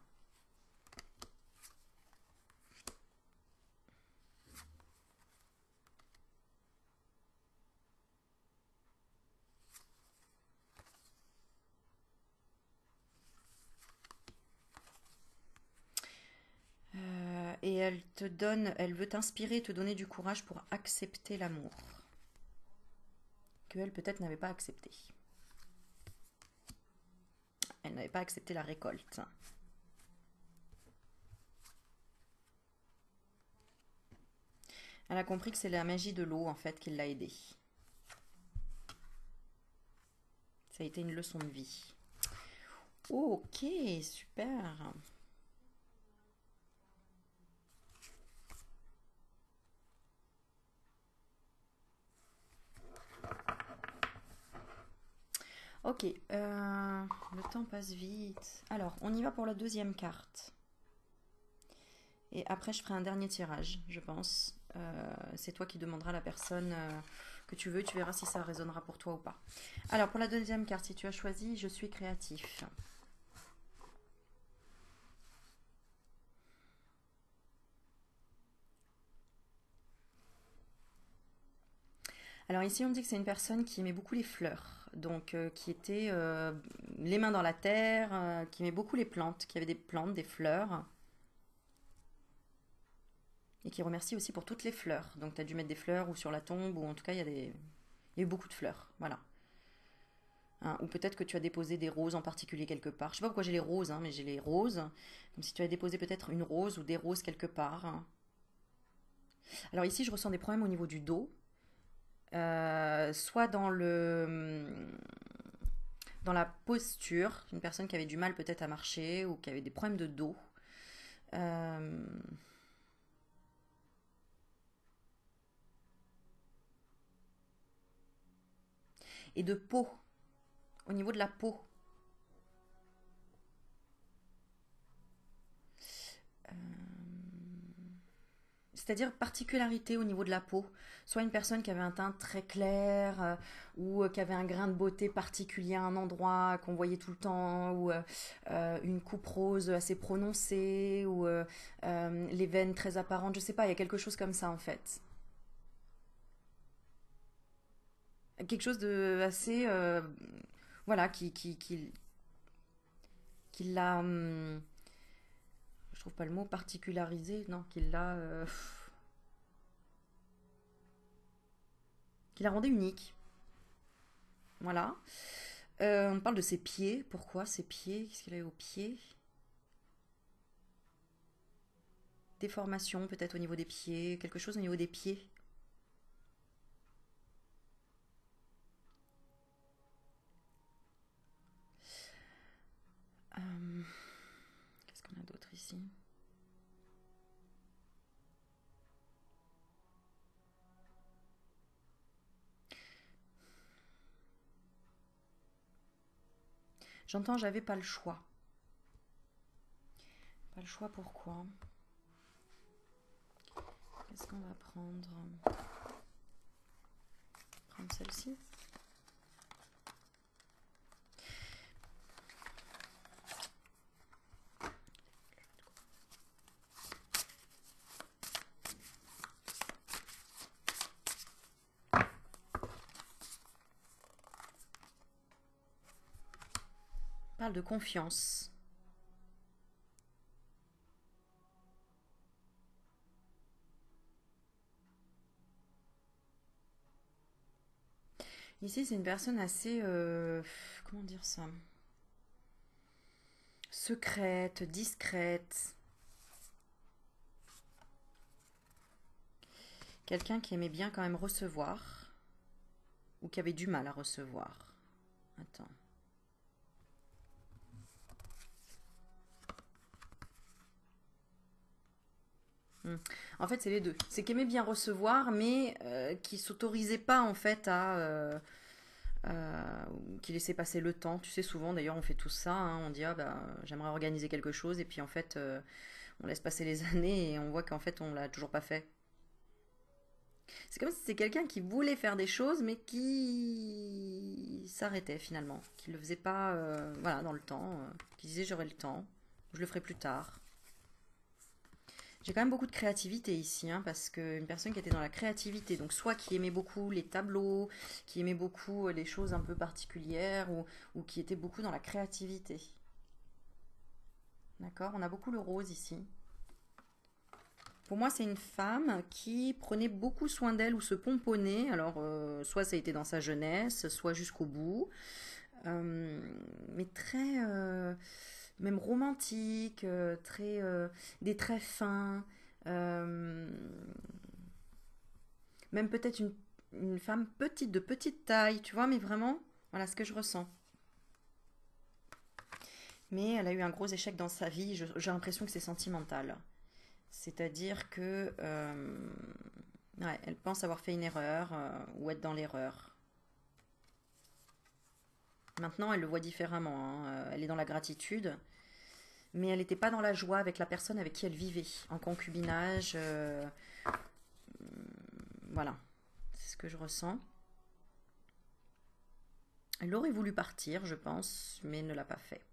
Et elle veut t'inspirer, te donner du courage pour accepter l'amour. Que elle peut-être n'avait pas accepté. Elle n'avait pas accepté la récolte. Elle a compris que c'est la magie de l'eau en fait qui l'a aidée. Ça a été une leçon de vie. Ok, super. Ok, le temps passe vite. Alors, on y va pour la deuxième carte. Et après, je ferai un dernier tirage, je pense. C'est toi qui demanderas à la personne que tu veux. Tu verras si ça résonnera pour toi ou pas. Alors, pour la deuxième carte, si tu as choisi « Je suis créatif ». Alors ici, on me dit que c'est une personne qui aimait beaucoup les fleurs. Donc, qui était les mains dans la terre, qui aimait beaucoup les plantes, qui avait des plantes, des fleurs. Et qui remercie aussi pour toutes les fleurs. Donc tu as dû mettre des fleurs ou sur la tombe, ou en tout cas il y a eu beaucoup de fleurs. Voilà. Hein, ou peut-être que tu as déposé des roses en particulier quelque part. Je sais pas pourquoi j'ai les roses, hein, mais j'ai les roses. Comme si tu as déposé peut-être une rose ou des roses quelque part. Alors ici je ressens des problèmes au niveau du dos. Soit dans la posture, une personne qui avait du mal peut-être à marcher ou qui avait des problèmes de dos. Euh, et de peau, au niveau de la peau. C'est-à-dire particularité au niveau de la peau. Soit une personne qui avait un teint très clair ou qui avait un grain de beauté particulier à un endroit qu'on voyait tout le temps ou une coupe rose assez prononcée ou les veines très apparentes. Je sais pas, il y a quelque chose comme ça en fait. Quelque chose de assez voilà, qui l'a, je trouve pas le mot particularisé, non, qui l'a rendue unique. Voilà. On parle de ses pieds. Pourquoi ses pieds? Qu'est-ce qu'il a eu aux pieds? Déformation peut-être au niveau des pieds, quelque chose au niveau des pieds. Qu'est-ce qu'on a d'autre ici? J'entends, j'avais pas le choix. Pas le choix, pourquoi? Qu'est-ce qu'on va prendre? Prendre celle-ci. Parle de confiance. Ici, c'est une personne assez... comment dire ça? Secrète, discrète. Quelqu'un qui aimait bien quand même recevoir. Ou qui avait du mal à recevoir. Attends. En fait, c'est les deux. C'est qu'il aimait bien recevoir, mais qui s'autorisait pas en fait qui laissait passer le temps. Tu sais, souvent d'ailleurs, on fait tout ça. Hein, on dit ah bah j'aimerais organiser quelque chose et puis en fait, on laisse passer les années et on voit qu'en fait, on l'a toujours pas fait. C'est comme si c'est quelqu'un qui voulait faire des choses, mais qui s'arrêtait finalement, qui le faisait pas, voilà, dans le temps, qui disait j'aurai le temps, je le ferai plus tard. J'ai quand même beaucoup de créativité ici, hein, parce qu'une personne qui était dans la créativité, donc soit qui aimait beaucoup les tableaux, qui aimait beaucoup les choses un peu particulières, ou qui était beaucoup dans la créativité. D'accord? On a beaucoup le rose ici. Pour moi, c'est une femme qui prenait beaucoup soin d'elle ou se pomponnait. Alors, soit ça a été dans sa jeunesse, soit jusqu'au bout. Mais très, même romantique, très, des traits fins. euh, Même peut-être une femme petite, de petite taille, tu vois, mais vraiment, voilà ce que je ressens. Mais elle a eu un gros échec dans sa vie. J'ai l'impression que c'est sentimental. C'est-à-dire que ouais, elle pense avoir fait une erreur ou être dans l'erreur. Maintenant, elle le voit différemment. Hein. Elle est dans la gratitude, mais elle n'était pas dans la joie avec la personne avec qui elle vivait, en concubinage. Voilà, c'est ce que je ressens. Elle aurait voulu partir, je pense, mais ne l'a pas fait.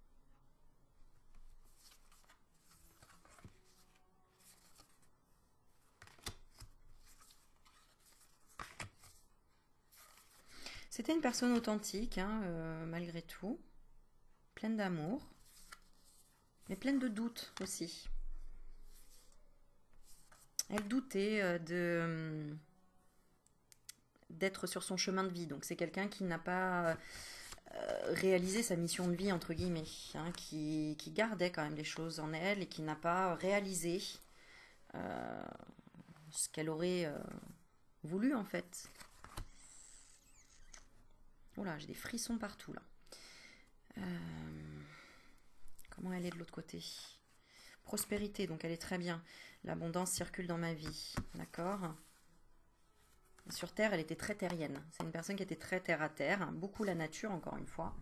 C'était une personne authentique, hein, malgré tout, pleine d'amour, mais pleine de doutes aussi. Elle doutait d'être sur son chemin de vie. Donc c'est quelqu'un qui n'a pas réalisé sa mission de vie, entre guillemets, hein, qui gardait quand même les choses en elle et qui n'a pas réalisé euh, ce qu'elle aurait voulu en fait. Oula, j'ai des frissons partout là. Comment elle est de l'autre côté? Prospérité, donc elle est très bien. L'abondance circule dans ma vie, d'accord? Sur Terre, elle était très terrienne. C'est une personne qui était très terre à terre, hein, beaucoup la nature, encore une fois,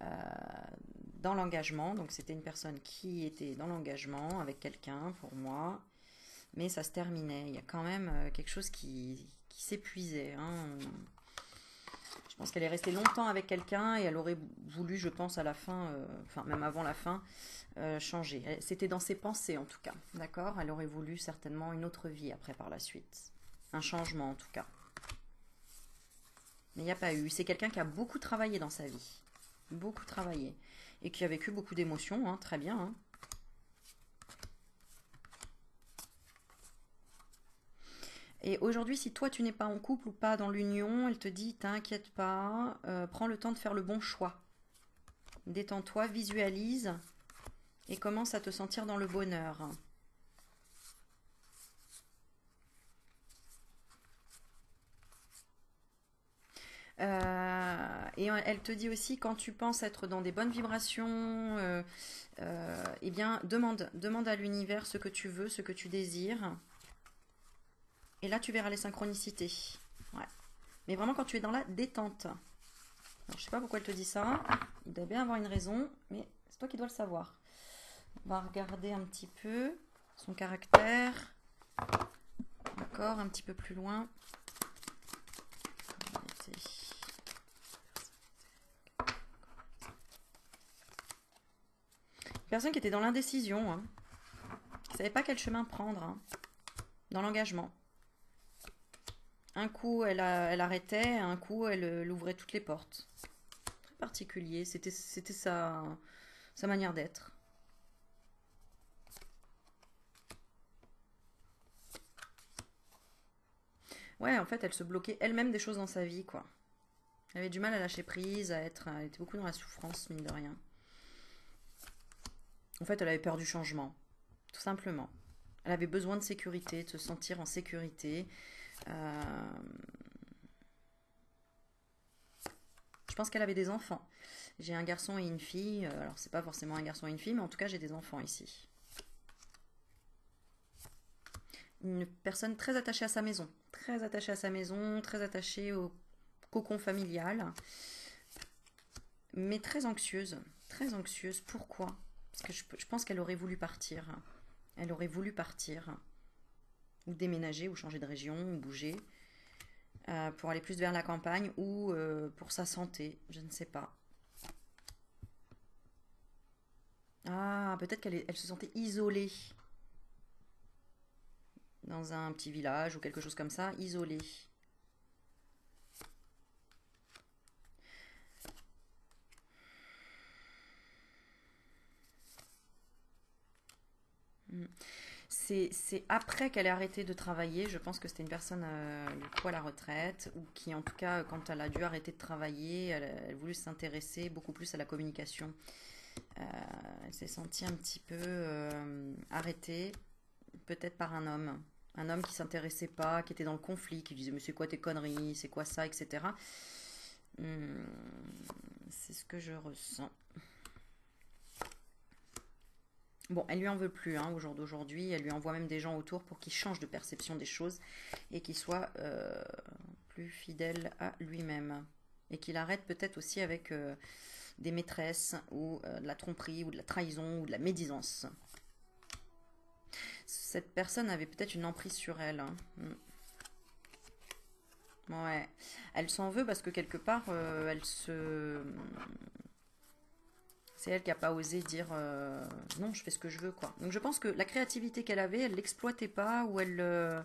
euh, dans l'engagement. Donc c'était une personne qui était dans l'engagement avec quelqu'un, pour moi, mais ça se terminait. Il y a quand même quelque chose qui s'épuisait. Hein. Je pense qu'elle est restée longtemps avec quelqu'un et elle aurait voulu, je pense, à la fin, enfin même avant la fin, changer. C'était dans ses pensées en tout cas, d'accord? Elle aurait voulu certainement une autre vie après par la suite. Un changement en tout cas. Mais il n'y a pas eu. C'est quelqu'un qui a beaucoup travaillé dans sa vie. beaucoup travaillé. Et qui a vécu beaucoup d'émotions, hein, très bien. Hein. Et aujourd'hui, si toi tu n'es pas en couple ou pas dans l'union, elle te dit, t'inquiète pas, prends le temps de faire le bon choix. Détends-toi, visualise et commence à te sentir dans le bonheur. Et elle te dit aussi, quand tu penses être dans des bonnes vibrations, eh bien, demande à l'univers ce que tu veux, ce que tu désires. Et là, tu verras les synchronicités. Ouais. Mais vraiment, quand tu es dans la détente. Alors, je sais pas pourquoi elle te dit ça. Il doit bien avoir une raison, mais c'est toi qui dois le savoir. On va regarder un petit peu son caractère. Encore un petit peu plus loin. Personne qui était dans l'indécision, hein. Qui ne savait pas quel chemin prendre, hein. Dans l'engagement. Un coup, elle arrêtait, un coup, elle ouvrait toutes les portes. Très particulier, c'était sa manière d'être. Ouais, en fait, elle se bloquait elle-même des choses dans sa vie, quoi. Elle avait du mal à lâcher prise, elle était beaucoup dans la souffrance, mine de rien. En fait, elle avait peur du changement, tout simplement. Elle avait besoin de sécurité, de se sentir en sécurité. Je pense qu'elle avait des enfants. J'ai un garçon et une fille. Alors, c'est pas forcément un garçon et une fille, mais en tout cas, j'ai des enfants ici. Une personne très attachée à sa maison. Très attachée à sa maison, très attachée au cocon familial. Mais très anxieuse. Très anxieuse. Pourquoi? Parce que je pense qu'elle aurait voulu partir. Elle aurait voulu partir. Ou déménager, ou changer de région, ou bouger. Pour aller plus vers la campagne, ou pour sa santé. Je ne sais pas. Ah, peut-être qu'elle se sentait isolée. Dans un petit village, ou quelque chose comme ça. Isolée. C'est après qu'elle ait arrêté de travailler. Je pense que c'était une personne du coup à la retraite ou qui, en tout cas, quand elle a dû arrêter de travailler, elle a voulu s'intéresser beaucoup plus à la communication. Elle s'est sentie un petit peu arrêtée, peut-être par un homme. Un homme qui s'intéressait pas, qui était dans le conflit, qui disait mais c'est quoi tes conneries, c'est quoi ça, etc. C'est ce que je ressens. Bon, elle lui en veut plus hein, au jour d'aujourd'hui. Elle lui envoie même des gens autour pour qu'il change de perception des choses et qu'il soit plus fidèle à lui-même. Et qu'il arrête peut-être aussi avec des maîtresses ou de la tromperie ou de la trahison ou de la médisance. Cette personne avait peut-être une emprise sur elle. Hein. Ouais. Elle s'en veut parce que quelque part, c'est elle qui n'a pas osé dire non, je fais ce que je veux, quoi. Donc je pense que la créativité qu'elle avait, elle l'exploitait pas ou elle.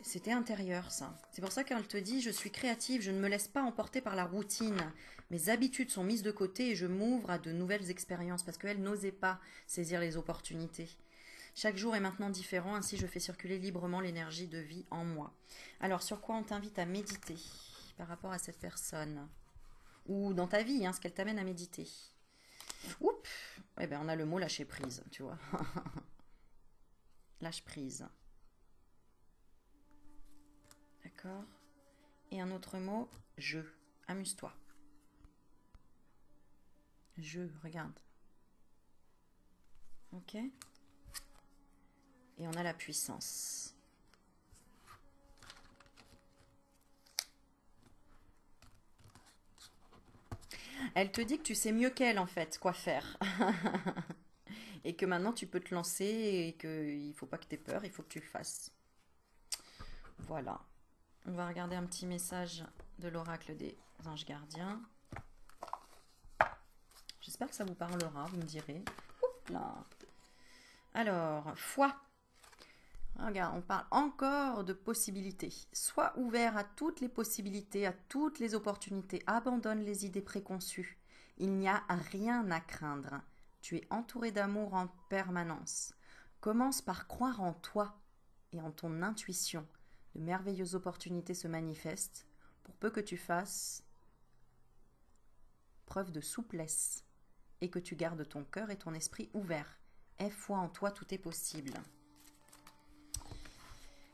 C'était intérieur, ça. C'est pour ça qu'elle te dit je suis créative, je ne me laisse pas emporter par la routine. Mes habitudes sont mises de côté et je m'ouvre à de nouvelles expériences parce qu'elle n'osait pas saisir les opportunités. Chaque jour est maintenant différent, ainsi je fais circuler librement l'énergie de vie en moi. Alors, sur quoi on t'invite à méditer par rapport à cette personne? Ou dans ta vie, hein, ce qu'elle t'amène à méditer. Oups, eh ben, on a le mot lâcher prise, tu vois. Lâche prise. D'accord. Et un autre mot, jeu. Amuse-toi. Jeu, regarde. Ok. Et on a la puissance. Elle te dit que tu sais mieux qu'elle en fait quoi faire. Et que maintenant tu peux te lancer et qu'il ne faut pas que tu aies peur, il faut que tu le fasses. Voilà. On va regarder un petit message de l'oracle des anges gardiens. J'espère que ça vous parlera, vous me direz. Oups là. Alors, foi. Regarde, on parle encore de possibilités. Sois ouvert à toutes les possibilités, à toutes les opportunités. Abandonne les idées préconçues. Il n'y a rien à craindre. Tu es entouré d'amour en permanence. Commence par croire en toi et en ton intuition. De merveilleuses opportunités se manifestent pour peu que tu fasses preuve de souplesse et que tu gardes ton cœur et ton esprit ouverts. Aie foi en toi, tout est possible.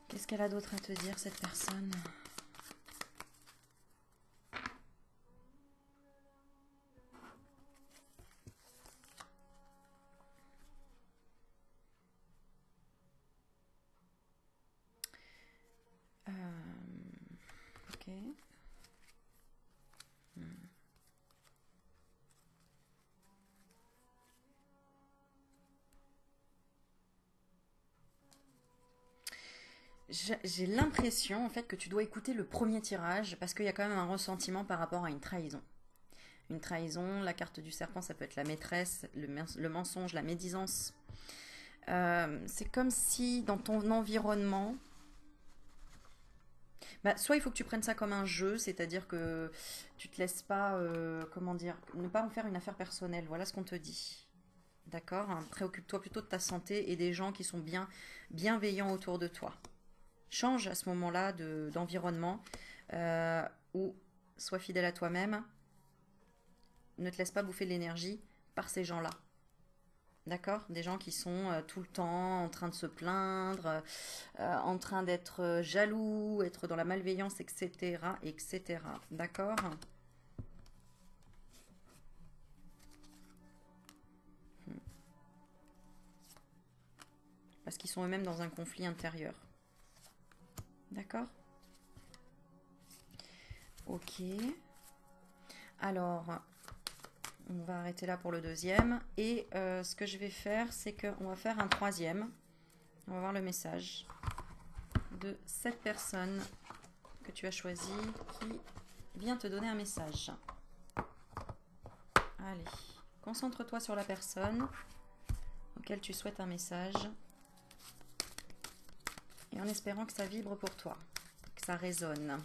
Qu'est-ce qu'elle a d'autre à te dire, cette personne? Ok. J'ai l'impression en fait que tu dois écouter le premier tirage parce qu'il y a quand même un ressentiment par rapport à une trahison. Une trahison, la carte du serpent, ça peut être la maîtresse, le mensonge, la médisance. C'est comme si dans ton environnement, soit il faut que tu prennes ça comme un jeu, c'est-à-dire que tu te laisses pas, comment dire, ne pas en faire une affaire personnelle. Voilà ce qu'on te dit. D'accord, hein. Préoccupe-toi plutôt de ta santé et des gens qui sont bienveillants autour de toi. Change à ce moment-là d'environnement ou sois fidèle à toi-même. Ne te laisse pas bouffer de l'énergie par ces gens-là. D'accord? Des gens qui sont tout le temps en train de se plaindre, en train d'être jaloux, être dans la malveillance, etc. etc. D'accord? Parce qu'ils sont eux-mêmes dans un conflit intérieur. D'accord? Ok. Alors, on va arrêter là pour le deuxième. Et ce que je vais faire, c'est qu'on va faire un troisième. On va voir le message de cette personne que tu as choisie qui vient te donner un message. Allez, concentre-toi sur la personne auquel tu souhaites un message. Et en espérant que ça vibre pour toi, que ça résonne.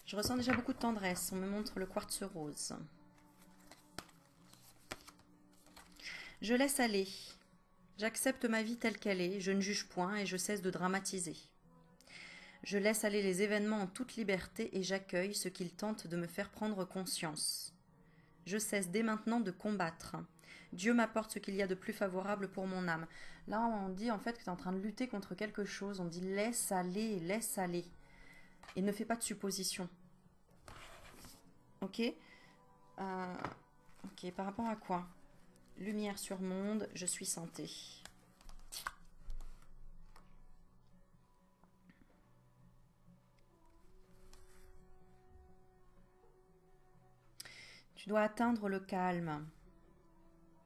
Je ressens déjà beaucoup de tendresse. On me montre le quartz rose. Je laisse aller. J'accepte ma vie telle qu'elle est. Je ne juge point et je cesse de dramatiser. Je laisse aller les événements en toute liberté et j'accueille ce qu'ils tentent de me faire prendre conscience. Je cesse dès maintenant de combattre. Dieu m'apporte ce qu'il y a de plus favorable pour mon âme. Là, on dit en fait que tu es en train de lutter contre quelque chose. On dit laisse aller, laisse aller. Et ne fais pas de suppositions. Ok? Ok, par rapport à quoi? Lumière sur monde, je suis santé. Tu dois atteindre le calme.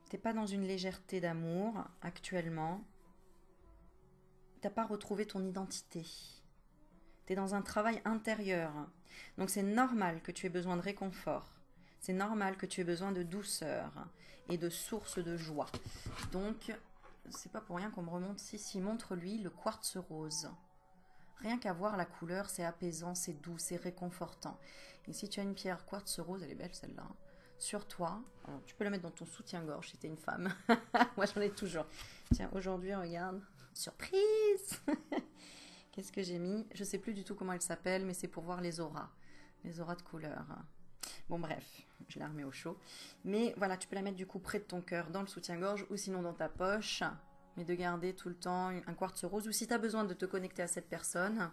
T'es pas dans une légèreté d'amour actuellement. T'as pas retrouvé ton identité. T'es dans un travail intérieur. Donc c'est normal que tu aies besoin de réconfort. C'est normal que tu aies besoin de douceur et de source de joie. Donc, c'est pas pour rien qu'on me remonte si montre-lui le quartz rose. Rien qu'à voir la couleur, c'est apaisant, c'est doux, c'est réconfortant. Et si tu as une pierre quartz rose, elle est belle celle-là, hein, sur toi, alors, tu peux la mettre dans ton soutien-gorge si t'es une femme. Moi j'en ai toujours. Tiens, aujourd'hui, regarde, surprise. Qu'est-ce que j'ai mis? Je sais plus du tout comment elle s'appelle, mais c'est pour voir les auras de couleur. Bon bref, je la remets au chaud. Mais voilà, tu peux la mettre du coup près de ton cœur, dans le soutien-gorge ou sinon dans ta poche. Mais de garder tout le temps un quartz rose. Ou si tu as besoin de te connecter à cette personne,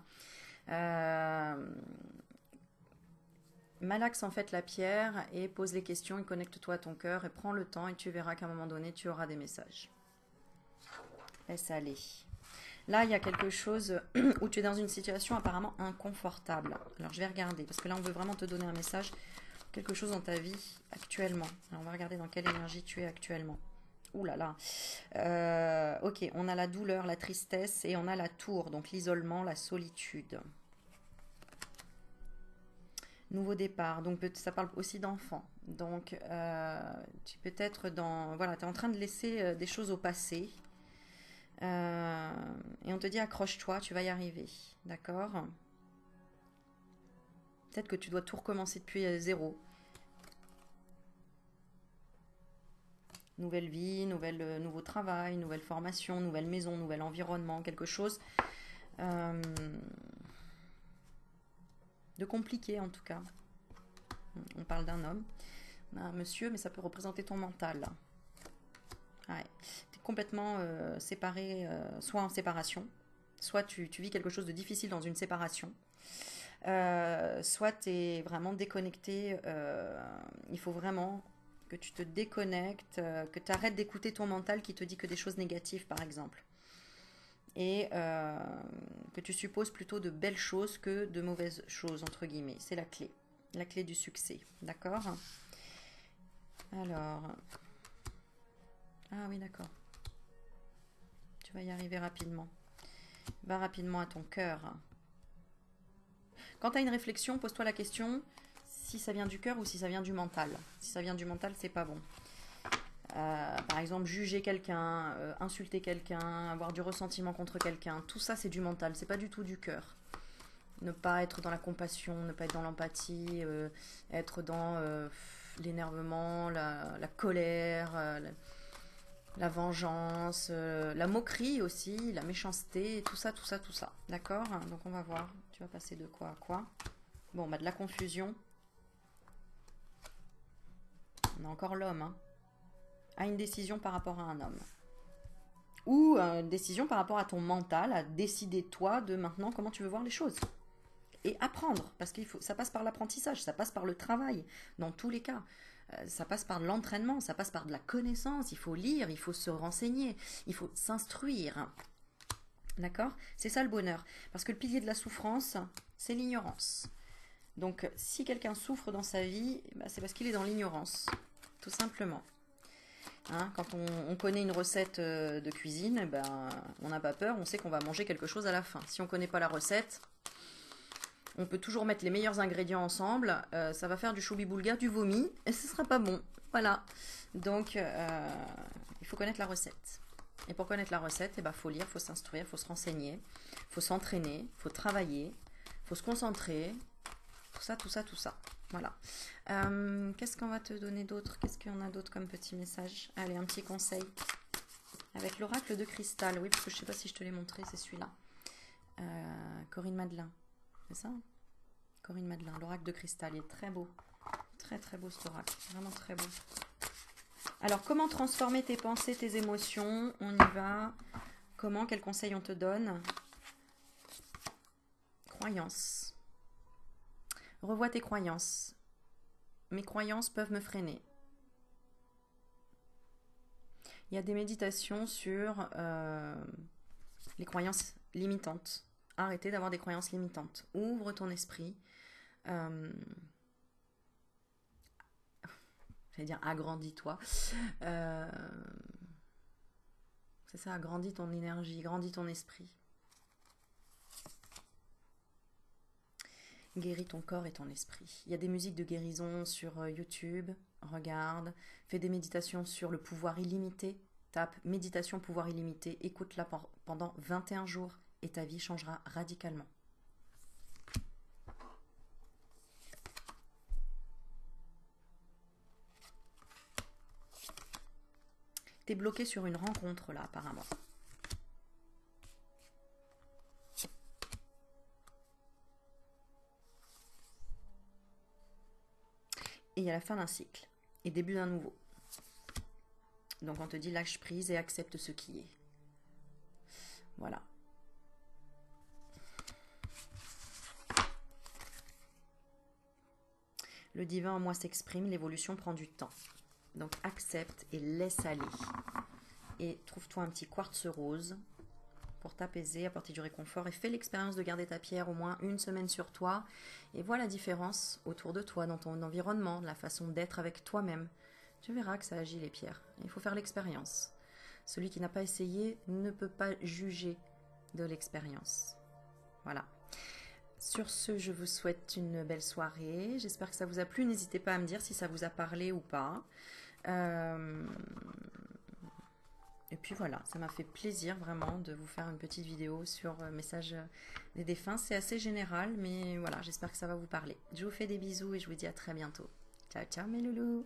malaxe en fait la pierre et pose les questions et connecte-toi à ton cœur et prends le temps et tu verras qu'à un moment donné, tu auras des messages. Laisse aller. Là, il y a quelque chose où tu es dans une situation apparemment inconfortable. Alors, je vais regarder, parce que là, on veut vraiment te donner un message, quelque chose dans ta vie actuellement. Alors, on va regarder dans quelle énergie tu es actuellement. Ouh là là. Ok, on a la douleur, la tristesse et on a la tour, donc l'isolement, la solitude. Nouveau départ, donc ça parle aussi d'enfant. Donc, tu peux être dans... Voilà, tu es en train de laisser des choses au passé. Et on te dit accroche-toi, tu vas y arriver. D'accord? Peut-être que tu dois tout recommencer depuis zéro. Nouvelle vie, nouveau travail, nouvelle formation, nouvelle maison, nouvel environnement, quelque chose de compliqué en tout cas. On parle d'un homme, d'un monsieur, mais ça peut représenter ton mental. Ouais. Tu es complètement séparé, soit en séparation, soit tu vis quelque chose de difficile dans une séparation, soit tu es vraiment déconnecté. Il faut vraiment que tu te déconnectes, que tu arrêtes d'écouter ton mental qui te dit que des choses négatives, par exemple. Et que tu supposes plutôt de belles choses que de mauvaises choses, entre guillemets. C'est la clé du succès. D'accord? Alors... Ah oui, d'accord. Tu vas y arriver rapidement. Va rapidement à ton cœur. Quand tu as une réflexion, pose-toi la question si ça vient du cœur ou si ça vient du mental. Si ça vient du mental, c'est pas bon. Par exemple, juger quelqu'un, insulter quelqu'un, avoir du ressentiment contre quelqu'un, tout ça c'est du mental, c'est pas du tout du cœur. Ne pas être dans la compassion, ne pas être dans l'empathie, être dans l'énervement, la colère, la vengeance, la moquerie aussi, la méchanceté, tout ça, tout ça, tout ça. D'accord? Donc on va voir, tu vas passer de quoi à quoi. Bon, bah de la confusion. On a encore l'homme, hein. À une décision par rapport à un homme. Ou une décision par rapport à ton mental, à décider toi de maintenant comment tu veux voir les choses. Et apprendre, parce que ça passe par l'apprentissage, ça passe par le travail, dans tous les cas. Ça passe par l'entraînement, ça passe par de la connaissance, il faut lire, il faut se renseigner, il faut s'instruire. D'accord? C'est ça le bonheur. Parce que le pilier de la souffrance, c'est l'ignorance. Donc si quelqu'un souffre dans sa vie, c'est parce qu'il est dans l'ignorance, tout simplement. Hein, quand on connaît une recette de cuisine, on n'a pas peur, on sait qu'on va manger quelque chose à la fin. Si on ne connaît pas la recette, on peut toujours mettre les meilleurs ingrédients ensemble, ça va faire du choubi-boulga, du vomi, et ce ne sera pas bon. Voilà. Donc, il faut connaître la recette. Et pour connaître la recette, il faut lire, il faut s'instruire, il faut se renseigner, il faut s'entraîner, il faut travailler, il faut se concentrer. Tout ça, tout ça, tout ça. Voilà. Qu'est-ce qu'on va te donner d'autre? Qu'est-ce qu'il y en a d'autre comme petit message? Allez, un petit conseil. Avec l'oracle de cristal. Oui, parce que je ne sais pas si je te l'ai montré, c'est celui-là. Corinne Madelin. C'est ça? Corinne Madelin, l'oracle de cristal. Il est très beau. Très, très beau cet oracle. Vraiment très beau. Alors, comment transformer tes pensées, tes émotions? On y va. Comment? Quel conseil on te donne? Croyances. Revois tes croyances. Mes croyances peuvent me freiner. Il y a des méditations sur les croyances limitantes. Arrêtez d'avoir des croyances limitantes. Ouvre ton esprit. J'allais dire agrandis-toi. C'est ça, agrandis ton énergie, grandis ton esprit. Guéris ton corps et ton esprit. Il y a des musiques de guérison sur YouTube. Regarde. Fais des méditations sur le pouvoir illimité. Tape méditation pouvoir illimité. Écoute-la pendant 21 jours et ta vie changera radicalement. T'es bloqué sur une rencontre là apparemment. Et il y a la fin d'un cycle et début d'un nouveau. Donc on te dit lâche prise et accepte ce qui est. Voilà. Le divin en moi s'exprime, l'évolution prend du temps. Donc accepte et laisse aller. Et trouve-toi un petit quartz rose pour t'apaiser, apporter du réconfort et fais l'expérience de garder ta pierre au moins une semaine sur toi et vois la différence autour de toi, dans ton environnement, la façon d'être avec toi-même. Tu verras que ça agit les pierres. Il faut faire l'expérience. Celui qui n'a pas essayé ne peut pas juger de l'expérience. Voilà. Sur ce, je vous souhaite une belle soirée. J'espère que ça vous a plu. N'hésitez pas à me dire si ça vous a parlé ou pas. Et puis voilà, ça m'a fait plaisir vraiment de vous faire une petite vidéo sur message des défunts. C'est assez général, mais voilà, j'espère que ça va vous parler. Je vous fais des bisous et je vous dis à très bientôt. Ciao, ciao mes loulous!